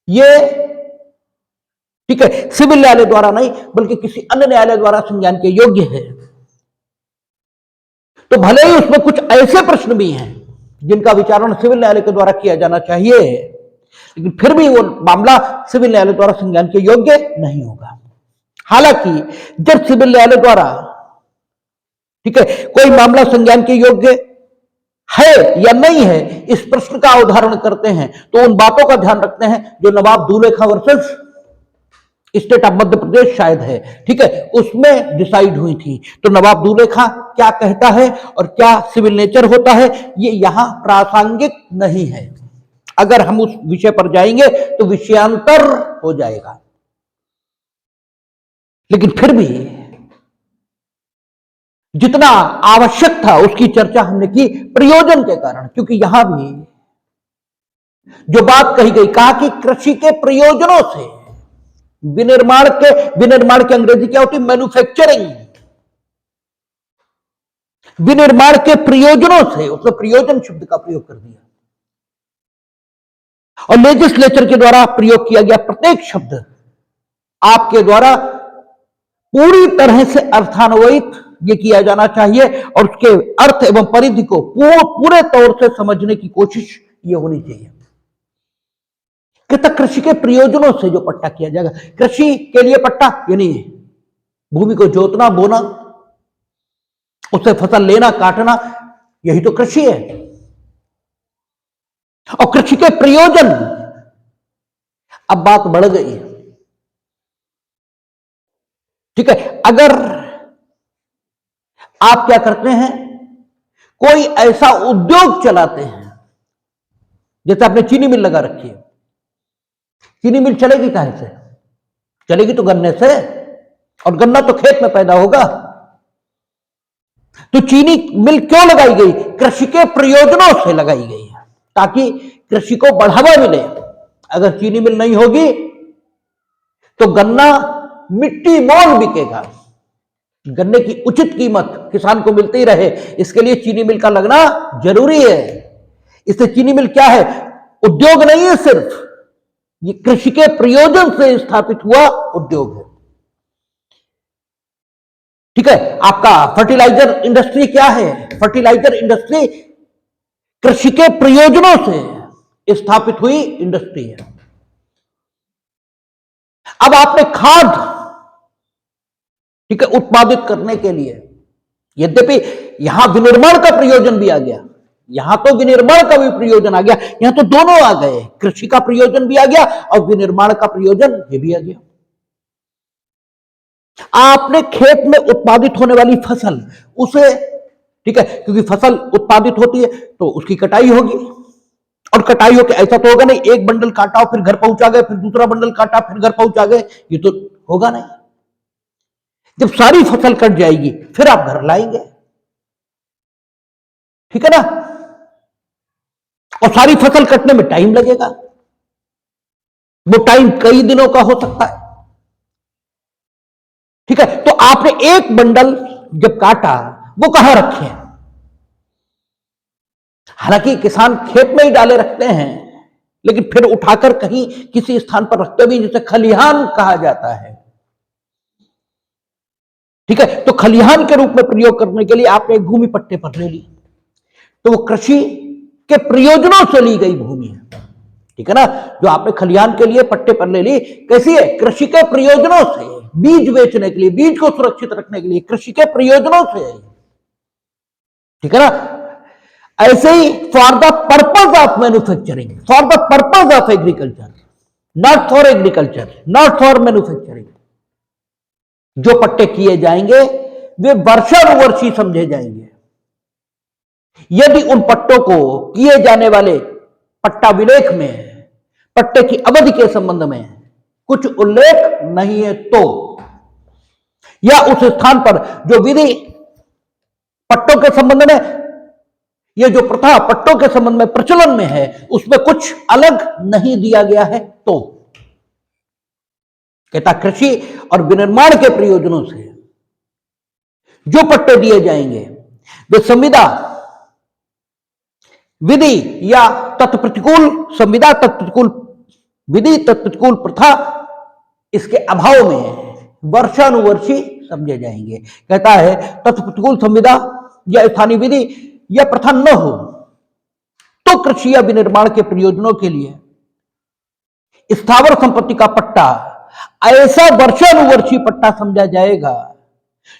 ये ठीक है सिविल न्यायालय द्वारा नहीं बल्कि किसी अन्य न्यायालय द्वारा संज्ञान के योग्य है, तो भले ही उसमें कुछ ऐसे प्रश्न भी हैं जिनका विचारण सिविल न्यायालय के द्वारा किया जाना चाहिए, लेकिन फिर भी वो मामला सिविल न्यायालय द्वारा संज्ञान के योग्य नहीं होगा। हालांकि जब सिविल न्यायालय द्वारा ठीक है कोई मामला संज्ञान के योग्य है या नहीं है इस प्रश्न का उदाहरण करते हैं तो उन बातों का ध्यान रखते हैं जो नवाब दूलेखा versus state of Madhya Pradesh शायद है, ठीक है, उसमें डिसाइड हुई थी। तो नवाब दूलेखा क्या कहता है और क्या सिविल नेचर होता है ये यहां प्रासंगिक नहीं है। अगर हम उस विषय पर जाएंगे तो विषयांतर हो जाएगा, लेकिन फिर भी जितना आवश्यक था उसकी चर्चा हमने की प्रयोजन के कारण, क्योंकि यहां भी जो बात कही गई, कहा कि कृषि के प्रयोजनों से विनिर्माण के अंग्रेजी क्या होती है, मैन्युफैक्चरिंग, विनिर्माण के प्रयोजनों से, उसने प्रयोजन शब्द का प्रयोग कर दिया। और लेजिस्लेचर के द्वारा प्रयोग किया गया प्रत्येक शब्द आपके द्वारा पूरी तरह से अर्थान्वयित ये किया जाना चाहिए और उसके अर्थ एवं परिधि को पूरे तौर से समझने की कोशिश ये होनी चाहिए कि तक कृषि के प्रयोजनों से जो पट्टा किया जाएगा, कृषि के लिए पट्टा यानी भूमि को जोतना बोना, उससे फसल लेना काटना, यही तो कृषि है। और कृषि के प्रयोजन, अब बात बढ़ गई है, ठीक है, अगर आप क्या करते हैं, कोई ऐसा उद्योग चलाते हैं, जैसे आपने चीनी मिल लगा रखी है, चीनी मिल चलेगी कहां से? चलेगी तो गन्ने से, और गन्ना तो खेत में पैदा होगा। तो चीनी मिल क्यों लगाई गई? कृषि के प्रयोजनों से लगाई गई है, ताकि कृषि को बढ़ावा मिले। अगर चीनी मिल नहीं होगी तो गन्ना मिट्टी मोल बिकेगा, गन्ने की उचित कीमत किसान को मिलती रहे, इसके लिए चीनी मिल का लगना जरूरी है। इससे चीनी मिल क्या है? उद्योग नहीं है सिर्फ, ये कृषि के प्रयोजन से स्थापित हुआ उद्योग है, ठीक है। आपका फर्टिलाइजर इंडस्ट्री क्या है? फर्टिलाइजर इंडस्ट्री कृषि के प्रयोजनों से स्थापित हुई इंडस्ट्री है। अब आपने खाद, ठीक है, उत्पादित करने के लिए, यद्यपि यहां विनिर्माण का प्रयोजन भी आ गया, यहां तो विनिर्माण का भी प्रयोजन आ गया, यहां तो दोनों आ गए, कृषि का प्रयोजन भी आ गया और विनिर्माण का प्रयोजन ये भी आ गया। आपने खेत में उत्पादित होने वाली फसल, उसे, ठीक है, क्योंकि फसल उत्पादित होती है तो उसकी कटाई होगी, और कटाई होकर ऐसा तो होगा नहीं एक बंडल काटा और फिर घर पहुंचा गए, फिर दूसरा बंडल काटा फिर घर पहुंचा गए, ये तो होगा नहीं। जब सारी फसल कट जाएगी फिर आप घर लाएंगे, ठीक है ना, और सारी फसल कटने में टाइम लगेगा, वो टाइम कई दिनों का हो सकता है, ठीक है। तो आपने एक बंडल जब काटा वो कहां रखे? हालांकि किसान खेत में ही डाले रखते हैं, लेकिन फिर उठाकर कहीं किसी स्थान पर रखते भी, जिसे खलिहान कहा जाता है, ठीक है। तो खलिहान के रूप में प्रयोग करने के लिए आपने एक भूमि पट्टे पर ले ली, तो वो कृषि के प्रयोजनों से ली गई भूमि है, ठीक है ना। जो आपने खलिहान के लिए पट्टे पर ले ली, कैसी है? कृषि के प्रयोजनों से, बीज बेचने के लिए, बीज को सुरक्षित रखने के लिए, कृषि के प्रयोजनों से, ठीक है ना। ऐसे ही for the purpose of manufacturing, for the purpose of agriculture, not for agriculture, not for manufacturing, जो पट्टे किए जाएंगे वे वर्षानुवर्षी समझे जाएंगे। यदि उन पट्टों को किए जाने वाले पट्टा विलेख में पट्टे की अवधि के संबंध में कुछ उल्लेख नहीं है तो, या उस स्थान पर जो विधि पट्टों के संबंध में, यह जो प्रथा पट्टों के संबंध में प्रचलन में है, उसमें कुछ अलग नहीं दिया गया है तो, कहता कृषि और विनिर्माण के प्रयोजनों से जो पट्टे दिए जाएंगे वे संविदा विधि या तत्प्रतिकूल संविदा, तत्प्रतिकूल विधि, तत्प्रतिकूल प्रथा इसके अभाव में वर्षानुवर्षी समझे जाएंगे। कहता है तत्प्रतिकूल संविदा या स्थानीय विधि या प्रथा न हो तो कृषि या विनिर्माण के प्रयोजनों के लिए स्थावर संपत्ति का पट्टा ऐसा वर्षानुवर्षी पट्टा समझा जाएगा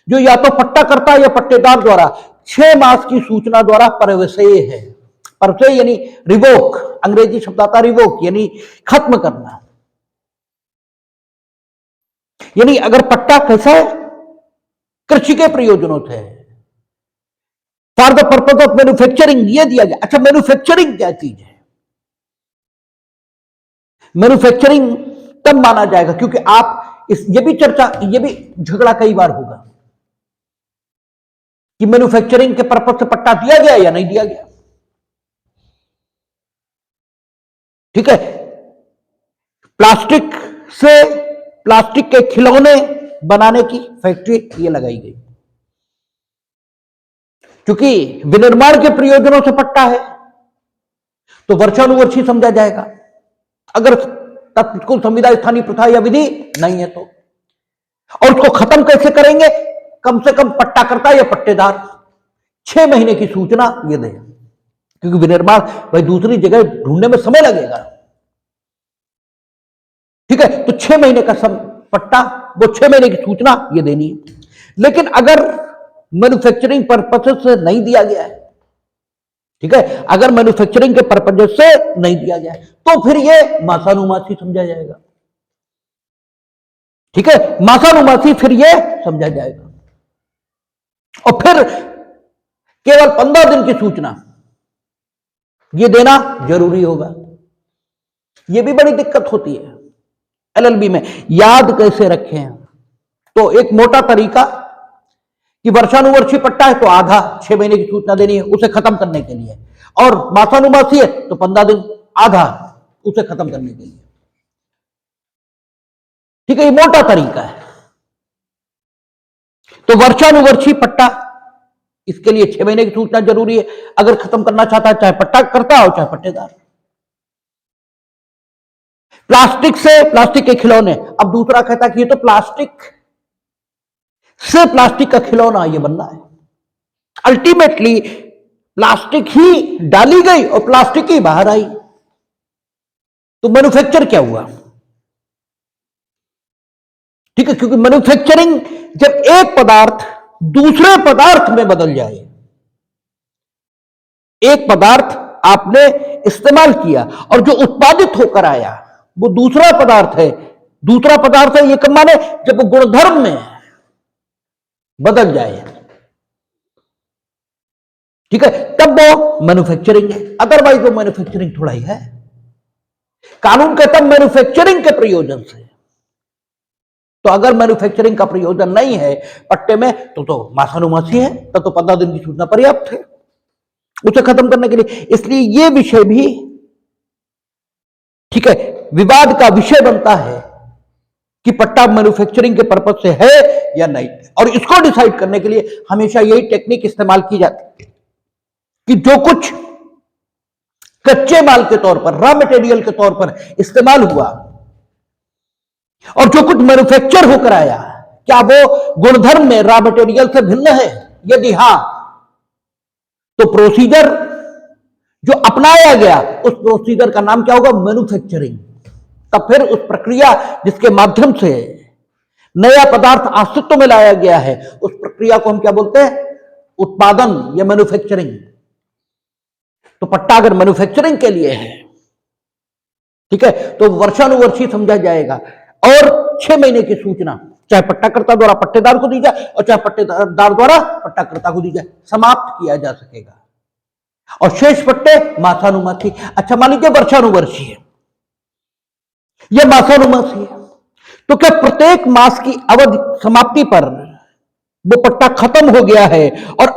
जो या तो पट्टाकर्ता या पट्टेदार द्वारा 6 मास की सूचना द्वारा परवसेय है। परवसेय यानी रिवोक, अंग्रेजी शब्द आता रिवोक यानी खत्म करना। यानी अगर पट्टा कैसा है, कृषि के प्रयोजनों से, for the purpose of manufacturing ये दिया गया। अच्छा, मैन्युफैक्चरिंग क्या चीज है? मैन्युफैक्चरिंग तब माना जाएगा क्योंकि आप ये भी चर्चा, ये भी झगड़ा कई बार होगा कि मैन्युफैक्चरिंग के पर्पज से पट्टा दिया गया या नहीं दिया गया। ठीक है, प्लास्टिक से प्लास्टिक के खिलौने बनाने की फैक्ट्री ये लगाई गई, क्योंकि विनिर्माण के प्रयोजनों से पट्टा है तो वर्षानुवर्षी समझा जाएगा। अगर तत्कुल संविदा, स्थानीय प्रथा या विधि नहीं है तो, और उसको खत्म कैसे करेंगे? कम से कम पट्टाकर्ता या पट्टेदार 6 महीने की सूचना ये दे, क्योंकि विनिर्माण भाई दूसरी जगह ढूंढने में समय लगेगा। ठीक है, तो 6 महीने का पट्टा, वो 6 महीने की सूचना ये देनी है। लेकिन अगर मैन्युफैक्चरिंग पर्पज से नहीं दिया गया है, ठीक है, अगर मैन्युफैक्चरिंग के पर्पज से नहीं दिया गया है तो फिर ये मासानुमासी समझा जाएगा। ठीक है, मासानुमासी फिर ये समझा जाएगा। और फिर केवल 15 दिन की सूचना ये देना जरूरी होगा। ये भी बड़ी दिक्कत होती है एलएलबी में, याद कैसे रखें? तो एक मोटा तरीका कि वर्षानुवर्षी पट्टा है तो आधा 6 महीने की सूचना देनी है उसे खत्म करने के लिए, और मासानुमासी है तो 15 दिन आधा उसे खत्म करने के लिए। ठीक है, ये मोटा तरीका है। तो वर्षानुवर्षी पट्टा, इसके लिए 6 महीने की सूचना जरूरी है अगर खत्म करना चाहता है, चाहे पट्टा करता हो चाहे पट्टेदार। प्लास्टिक से प्लास्टिक के खिलौने, अब दूसरा कहता कि ये तो प्लास्टिक से प्लास्टिक का खिलौना ये बनना है। अल्टीमेटली प्लास्टिक ही डाली गई और प्लास्टिक ही बाहर आई, तो मैन्युफैक्चर क्या हुआ? ठीक है, क्योंकि मैन्युफैक्चरिंग जब एक पदार्थ दूसरे पदार्थ में बदल जाए, एक पदार्थ आपने इस्तेमाल किया और जो उत्पादित होकर आया वो दूसरा पदार्थ है, दूसरा पदार्थ है ये कब माने? जब वो गुणधर्म में बदल जाए, ठीक है, तब वो मैन्युफैक्चरिंग है। अदरवाइज वो मैन्युफैक्चरिंग थोड़ा ही है। कानून कहता है मैन्युफैक्चरिंग के प्रयोजन से, तो अगर मैन्युफैक्चरिंग का प्रयोजन नहीं है पट्टे में तो मासानुमासी है, तो 15 दिन की सूचना पर्याप्त है उसे खत्म करने के लिए। इसलिए यह विषय भी, ठीक है, विवाद का विषय बनता है कि पट्टा मैन्युफैक्चरिंग के पर्पज से है या नहीं, और इसको डिसाइड करने के लिए हमेशा यही टेक्निक इस्तेमाल की जाती है कि जो कुछ कच्चे माल के तौर पर, रॉ मटेरियल के तौर पर इस्तेमाल हुआ और जो कुछ मैन्युफैक्चर होकर आया, क्या वो गुणधर्म में रॉ मटेरियल से भिन्न है? यदि हां, तो प्रोसीजर जो अपनाया गया उस प्रोसीजर का नाम क्या होगा? मैन्युफैक्चरिंग। तब फिर उस प्रक्रिया जिसके माध्यम से नया पदार्थ अस्तित्व में लाया गया है उस प्रक्रिया को हम क्या बोलते हैं? उत्पादन या मैन्युफैक्चरिंग। तो पट्टा अगर मैन्युफैक्चरिंग के लिए है, ठीक है, तो वर्षानुवर्षी समझा जाएगा और 6 महीने की सूचना चाहे पट्टाकर्ता द्वारा पट्टेदार को दी जाए और चाहे पट्टेदार द्वारा पट्टाकर्ता को दी जाए, समाप्त किया जा सकेगा। और शेष पट्टे मासानुमासी। अच्छा, मान लीजिए वर्षानुवर्षी है, यह मासानुमासी है, तो क्या प्रत्येक मास की अवधि समाप्ति पर वो पट्टा खत्म हो गया है और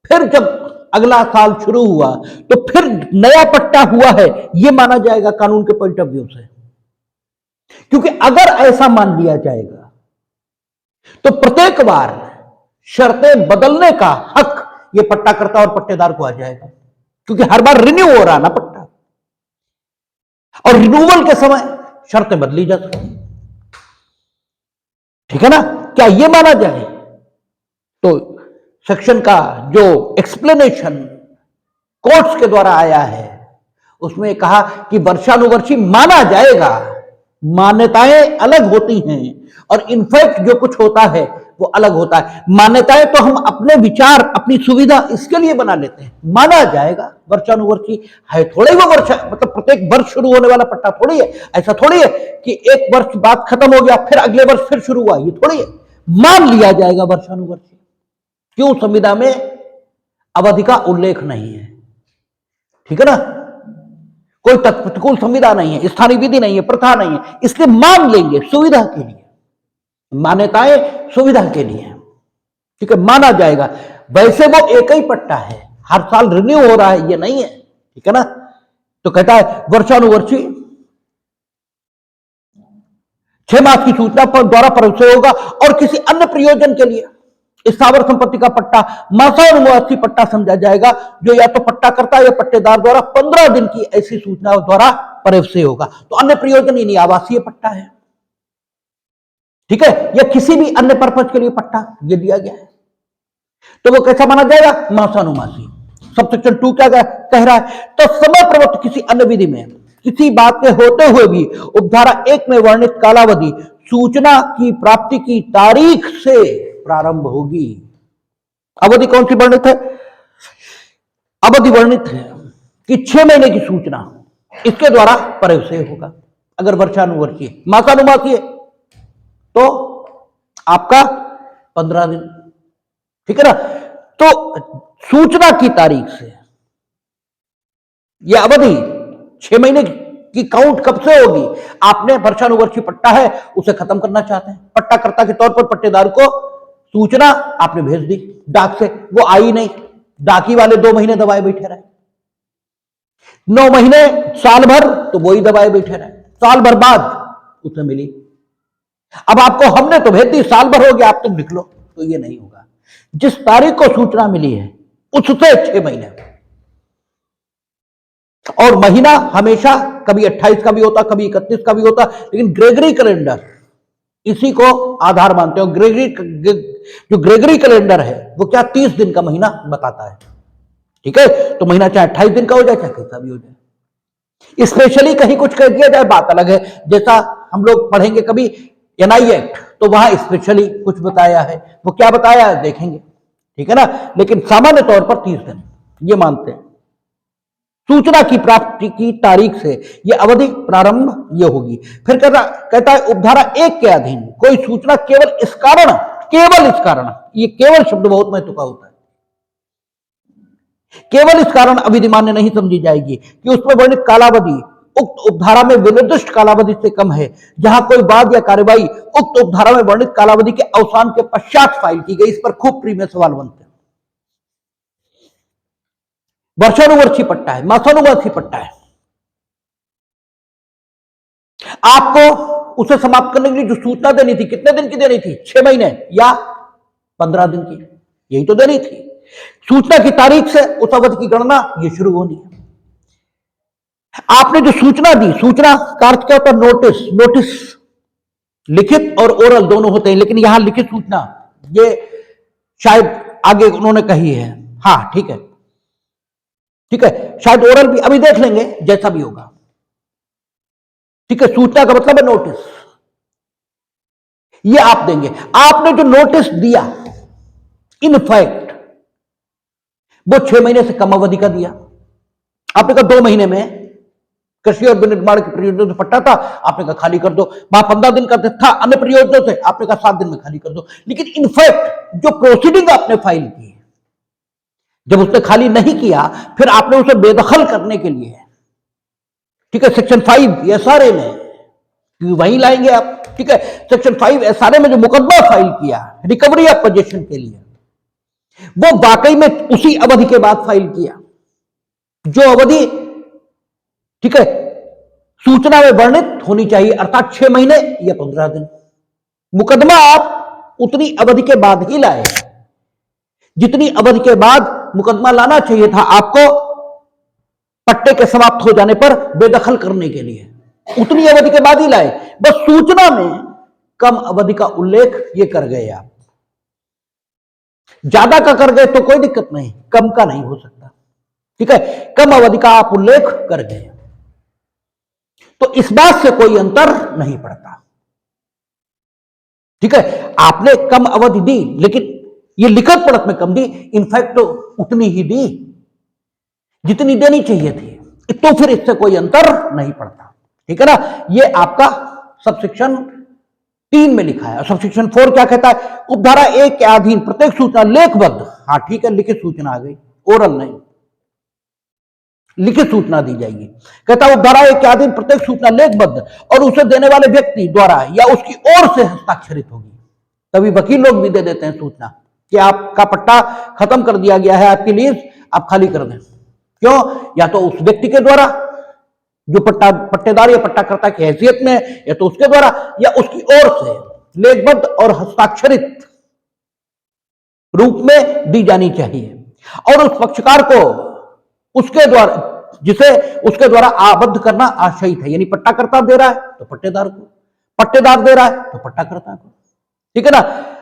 फिर जब अगला साल शुरू हुआ तो फिर नया पट्टा हुआ है, यह माना जाएगा कानून के पॉइंट ऑफ व्यू से? क्योंकि अगर ऐसा मान लिया जाएगा तो प्रत्येक बार शर्तें बदलने का हक यह पट्टाकर्ता और पट्टेदार को आ जाएगा, क्योंकि हर बार रिन्यू हो रहा ना पट्टा, और रिन्यूअल के समय शर्तें बदली जाती, ठीक है ना? क्या यह माना जाए? तो सेक्शन का जो एक्सप्लेनेशन कोर्ट्स के द्वारा आया है उसमें कहा कि वर्षानुवर्षी माना जाएगा, मान्यताएं अलग होती हैं और इनफैक्ट जो कुछ होता है वो अलग होता है। मान्यताएं तो हम अपने विचार, अपनी सुविधा इसके लिए बना लेते हैं, माना जाएगा वर्षानुवर्षी है थोड़ी वो वर्ष, मतलब प्रत्येक वर्ष शुरू होने वाला पट्टा थोड़ी है। ऐसा थोड़ी है कि एक वर्ष बाद खत्म हो गया फिर अगले वर्ष फिर शुरू हुआ, ये थोड़ी है। मान लिया जाएगा वर्षानुवर्षी। क्यों? संविदा में अवधि का उल्लेख नहीं है, ठीक है ना? कोई प्रतिकूल संविदा नहीं है, स्थानीय विधि नहीं है, प्रथा नहीं है, इसलिए मान लेंगे सुविधा के लिए। मान्यताएं सुविधा के लिए, ठीक है, माना जाएगा। वैसे वो एक ही पट्टा है, हर साल रिन्यू हो रहा है, ये नहीं है, ठीक है ना? तो कहता है वर्षानुवर्षी 6 मास की सूचना पर द्वारा प्रयोग होगा और किसी अन्य प्रयोजन के लिए इस स्थावर संपत्ति का पट्टा मासानुवर्षी पट्टा समझा जाएगा, जो या तो पट्टाकर्ता या पट्टेदार द्वारा 15 दिन की ऐसी सूचना द्वारा प्रयोग से होगा। तो अन्य प्रयोजन यानी आवासीय पट्टा है, ठीक है, या किसी भी अन्य पर्पज के लिए पट्टा ये दिया गया है, तो वो कैसा माना जाएगा? मासानुमासी। सब सेक्शन 2 क्या कह रहा है? तो समय प्रवृत्त किसी अन्य विधि में किसी बात के होते हुए भी उपधारा 1 में वर्णित कालावधि सूचना की प्राप्ति की तारीख से प्रारंभ होगी। अवधि कौन सी वर्णित है? अवधि वर्णित है कि 6 महीने की सूचना इसके द्वारा प्रयोग से होगा। अगर वर्षानुवर्षी है, मासानुमासी है तो आपका 15 दिन, ठीक है ना? तो सूचना की तारीख से यह अवधि 6 महीने की काउंट कब से होगी? आपने वर्षानुवर्षी पट्टा है उसे खत्म करना चाहते हैं, पट्टाकर्ता के तौर पर पट्टेदार को सूचना आपने भेज दी डाक से, वो आई नहीं, डाकी वाले 2 महीने दबाए बैठे रहे, 9 महीने, साल भर तो वही दबाए बैठे रहे, साल भर बाद उसे मिली। अब आपको हमने तो भेज दी, साल भर हो गया, आप तुम निकलो, तो ये नहीं होगा। जिस तारीख को सूचना मिली है उससे 6 महीने, और महीना हमेशा कभी 28 का भी होता, कभी 31 का भी होता, लेकिन ग्रेगरी कैलेंडर इसी को आधार मानते हो। जो ग्रेगरी कैलेंडर है वो क्या 30 दिन का महीना बताता है, ठीक है? तो महीना चाहे 28 दिन का हो जाए, चाहे कैसा भी हो जाए। स्पेशली कहीं कुछ कह दिया जाए बात अलग है, जैसा हम लोग पढ़ेंगे कभी एनआई एक्ट, तो वहां स्पेशली कुछ बताया है, वो क्या बताया है देखेंगे, ठीक है ना? लेकिन सामान्य तौर पर 30 दिन ये मानते हैं। सूचना की प्राप्ति की तारीख से यह अवधि प्रारंभ यह होगी। फिर कहता है उपधारा 1 के अधीन कोई सूचना केवल इस कारण, ये केवल शब्द बहुत महत्व का होता है, केवल इस कारण अविधिमान्य नहीं समझी जाएगी कि उसमें वर्णित कालावधि उक्त उपधारा में विनिर्दिष्ट कालावधि से कम है, जहां कोई वाद या कार्यवाही उक्त उपधारा में वर्णित कालावधि के अवसान के पश्चात फाइल की गई। इस पर खूब प्रीमियम सवाल बनते हैं। वर्षानुवर्षी पट्टा है, मासानुवर्षी पट्टा है, आपको उसे समाप्त करने के लिए जो सूचना देनी थी, कितने दिन की देनी थी? 6 महीने या 15 दिन की, यही तो देनी थी। सूचना की तारीख से उस अवधि की गणना ये शुरू होनी है। आपने जो सूचना दी, सूचना का अर्थ क्या होता है? नोटिस लिखित और ओरल दोनों होते हैं, लेकिन यहां लिखित सूचना ये शायद आगे उन्होंने कही है, हाँ ठीक है, ठीक है, शायद ओरल भी अभी देख लेंगे, जैसा भी होगा, ठीक है। सूचना का मतलब है नोटिस, ये आप देंगे। आपने जो नोटिस दिया इनफैक्ट वो 6 महीने से कम अवधि का दिया, आपने कहा 2 महीने में कृषि और विनिर्माण की परियोजना से पट्टा था, आपने कहा खाली कर दो। वहां 15 दिन का था अन्य परियोजनाओं से, आपने कहा 7 दिन में खाली कर दो। लेकिन इनफैक्ट जो प्रोसीडिंग आपने फाइल की, जब उसने खाली नहीं किया, फिर आपने उसे बेदखल करने के लिए, ठीक है, सेक्शन 5 एसआरए में, वहीं लाएंगे आप, ठीक है, सेक्शन 5 एसआरए में जो मुकदमा फाइल किया रिकवरी ऑफ पोजीशन के लिए, वो वाकई में उसी अवधि के बाद फाइल किया जो अवधि, ठीक है, सूचना में वर्णित होनी चाहिए, अर्थात 6 महीने या 15 दिन। मुकदमा आप उतनी अवधि के बाद ही लाए जितनी अवधि के बाद मुकदमा लाना चाहिए था आपको पट्टे के समाप्त हो जाने पर बेदखल करने के लिए, उतनी अवधि के बाद ही लाए। बस सूचना में कम अवधि का उल्लेख ये कर गए आप, ज्यादा का कर गए तो कोई दिक्कत नहीं, कम का नहीं हो सकता, ठीक है, कम अवधि का आप उल्लेख कर गए तो इस बात से कोई अंतर नहीं पड़ता, ठीक है। आपने कम अवधि दी लेकिन ये लिखित पढ़त में कम दी, इनफैक्ट तो उतनी ही दी जितनी देनी चाहिए थी, तो फिर इससे कोई अंतर नहीं पड़ता, ठीक है ना। ये आपका सबसेक्शन 3 में लिखा है। सबसेक्शन 4 क्या कहता है? उपधारा 1 के अधीन प्रत्येक सूचना लेखबद्ध, हाँ ठीक है, लिखित सूचना आ गई, ओरल नहीं, लिखित सूचना दी जाएगी। कहता है उपधारा 1 के अधीन प्रत्येक सूचना लेखबद्ध और उसे देने वाले व्यक्ति द्वारा या उसकी ओर से हस्ताक्षरित होगी। तभी वकील लोग भी दे देते हैं सूचना कि आपका पट्टा खत्म कर दिया गया है, आपकी लीज आप खाली कर दें। क्यों? या तो उस व्यक्ति के द्वारा जो पट्टेदार या पट्टाकर्ता की हैसियत में, या तो उसके द्वारा या उसकी ओर से लेखबद्ध और हस्ताक्षरित रूप में दी जानी चाहिए। और उस पक्षकार को उसके द्वारा, जिसे उसके द्वारा आबद्ध करना आशयित है, यानी पट्टाकर्ता दे रहा है तो पट्टेदार को, पट्टेदार दे रहा है तो पट्टाकर्ता को, ठीक है ना।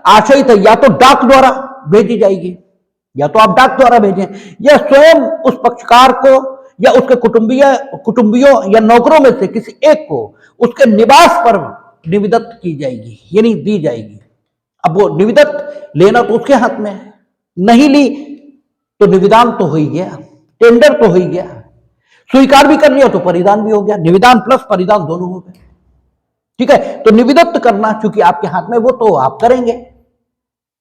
आशयित है, या तो डाक द्वारा भेजी जाएगी, या तो आप डाक द्वारा भेजें, या स्वयं उस पक्षकार को या उसके कुटुंबियों या नौकरों में से किसी एक को उसके निवास पर निविदत की जाएगी, यानी दी जाएगी। अब वो निविदत लेना तो उसके हाथ में है, नहीं ली तो निविदान तो हो ही गया, टेंडर तो हो ही गया, स्वीकार भी कर लिया तो परिधान भी हो गया, निविदान प्लस परिधान दोनों हो गए, ठीक है। तो निविदत करना चूंकि आपके हाथ में, वो तो आप करेंगे,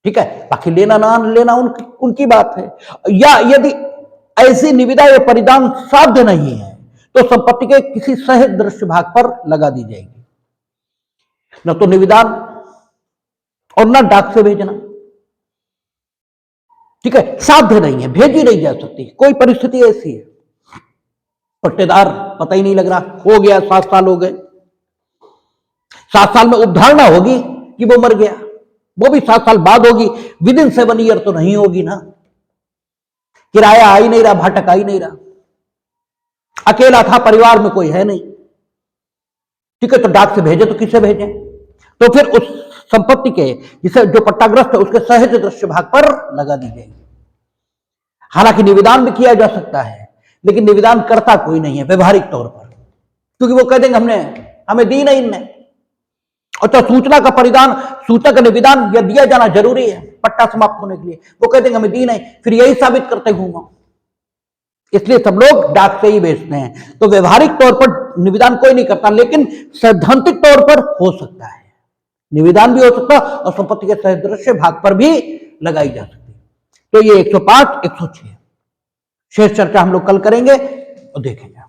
ठीक है, बाकी लेना ना लेना उनकी बात है। या यदि ऐसी निविदा या परिधान साध्य नहीं है तो संपत्ति के किसी सहज दृश्य भाग पर लगा दी जाएगी, न तो निविदान और न डाक से भेजना, ठीक है, साध्य नहीं है, भेजी नहीं जा सकती, कोई परिस्थिति ऐसी है। पट्टेदार पता ही नहीं लग रहा, हो गया 7 साल हो गए, 7 साल में उपधारणा होगी कि वो मर गया, वो भी 7 साल बाद होगी, विद इन 7 ईयर तो नहीं होगी ना। किराया आ ही नहीं रहा, भाटक आ ही नहीं रहा, अकेला था, परिवार में कोई है नहीं, ठीक है, तो डाक से भेजे तो किससे भेजें? तो फिर उस संपत्ति के जिसे जो पट्टाग्रस्त है उसके सहज दृश्य भाग पर लगा दी जाएगी। हालांकि निविदान भी किया जा सकता है, लेकिन निविदान करता कोई नहीं है व्यवहारिक तौर पर, क्योंकि वो कह देंगे हमें दी नहीं इनने। अच्छा, सूचना का परिधान, सूचना का निविदान यह दिया जाना जरूरी है पट्टा समाप्त होने के लिए, वो कहते हैं हमें दी नहीं, फिर यही साबित करते घूमा, इसलिए सब लोग डाक से ही भेजते हैं। तो व्यवहारिक तौर पर निविदान कोई नहीं करता, लेकिन सैद्धांतिक तौर पर हो सकता है, निविदान भी हो सकता है और संपत्ति के सदृश्य भाग पर भी लगाई जा सकती है। तो ये 105, 106 शेष चर्चा हम लोग कल करेंगे और देखेंगे।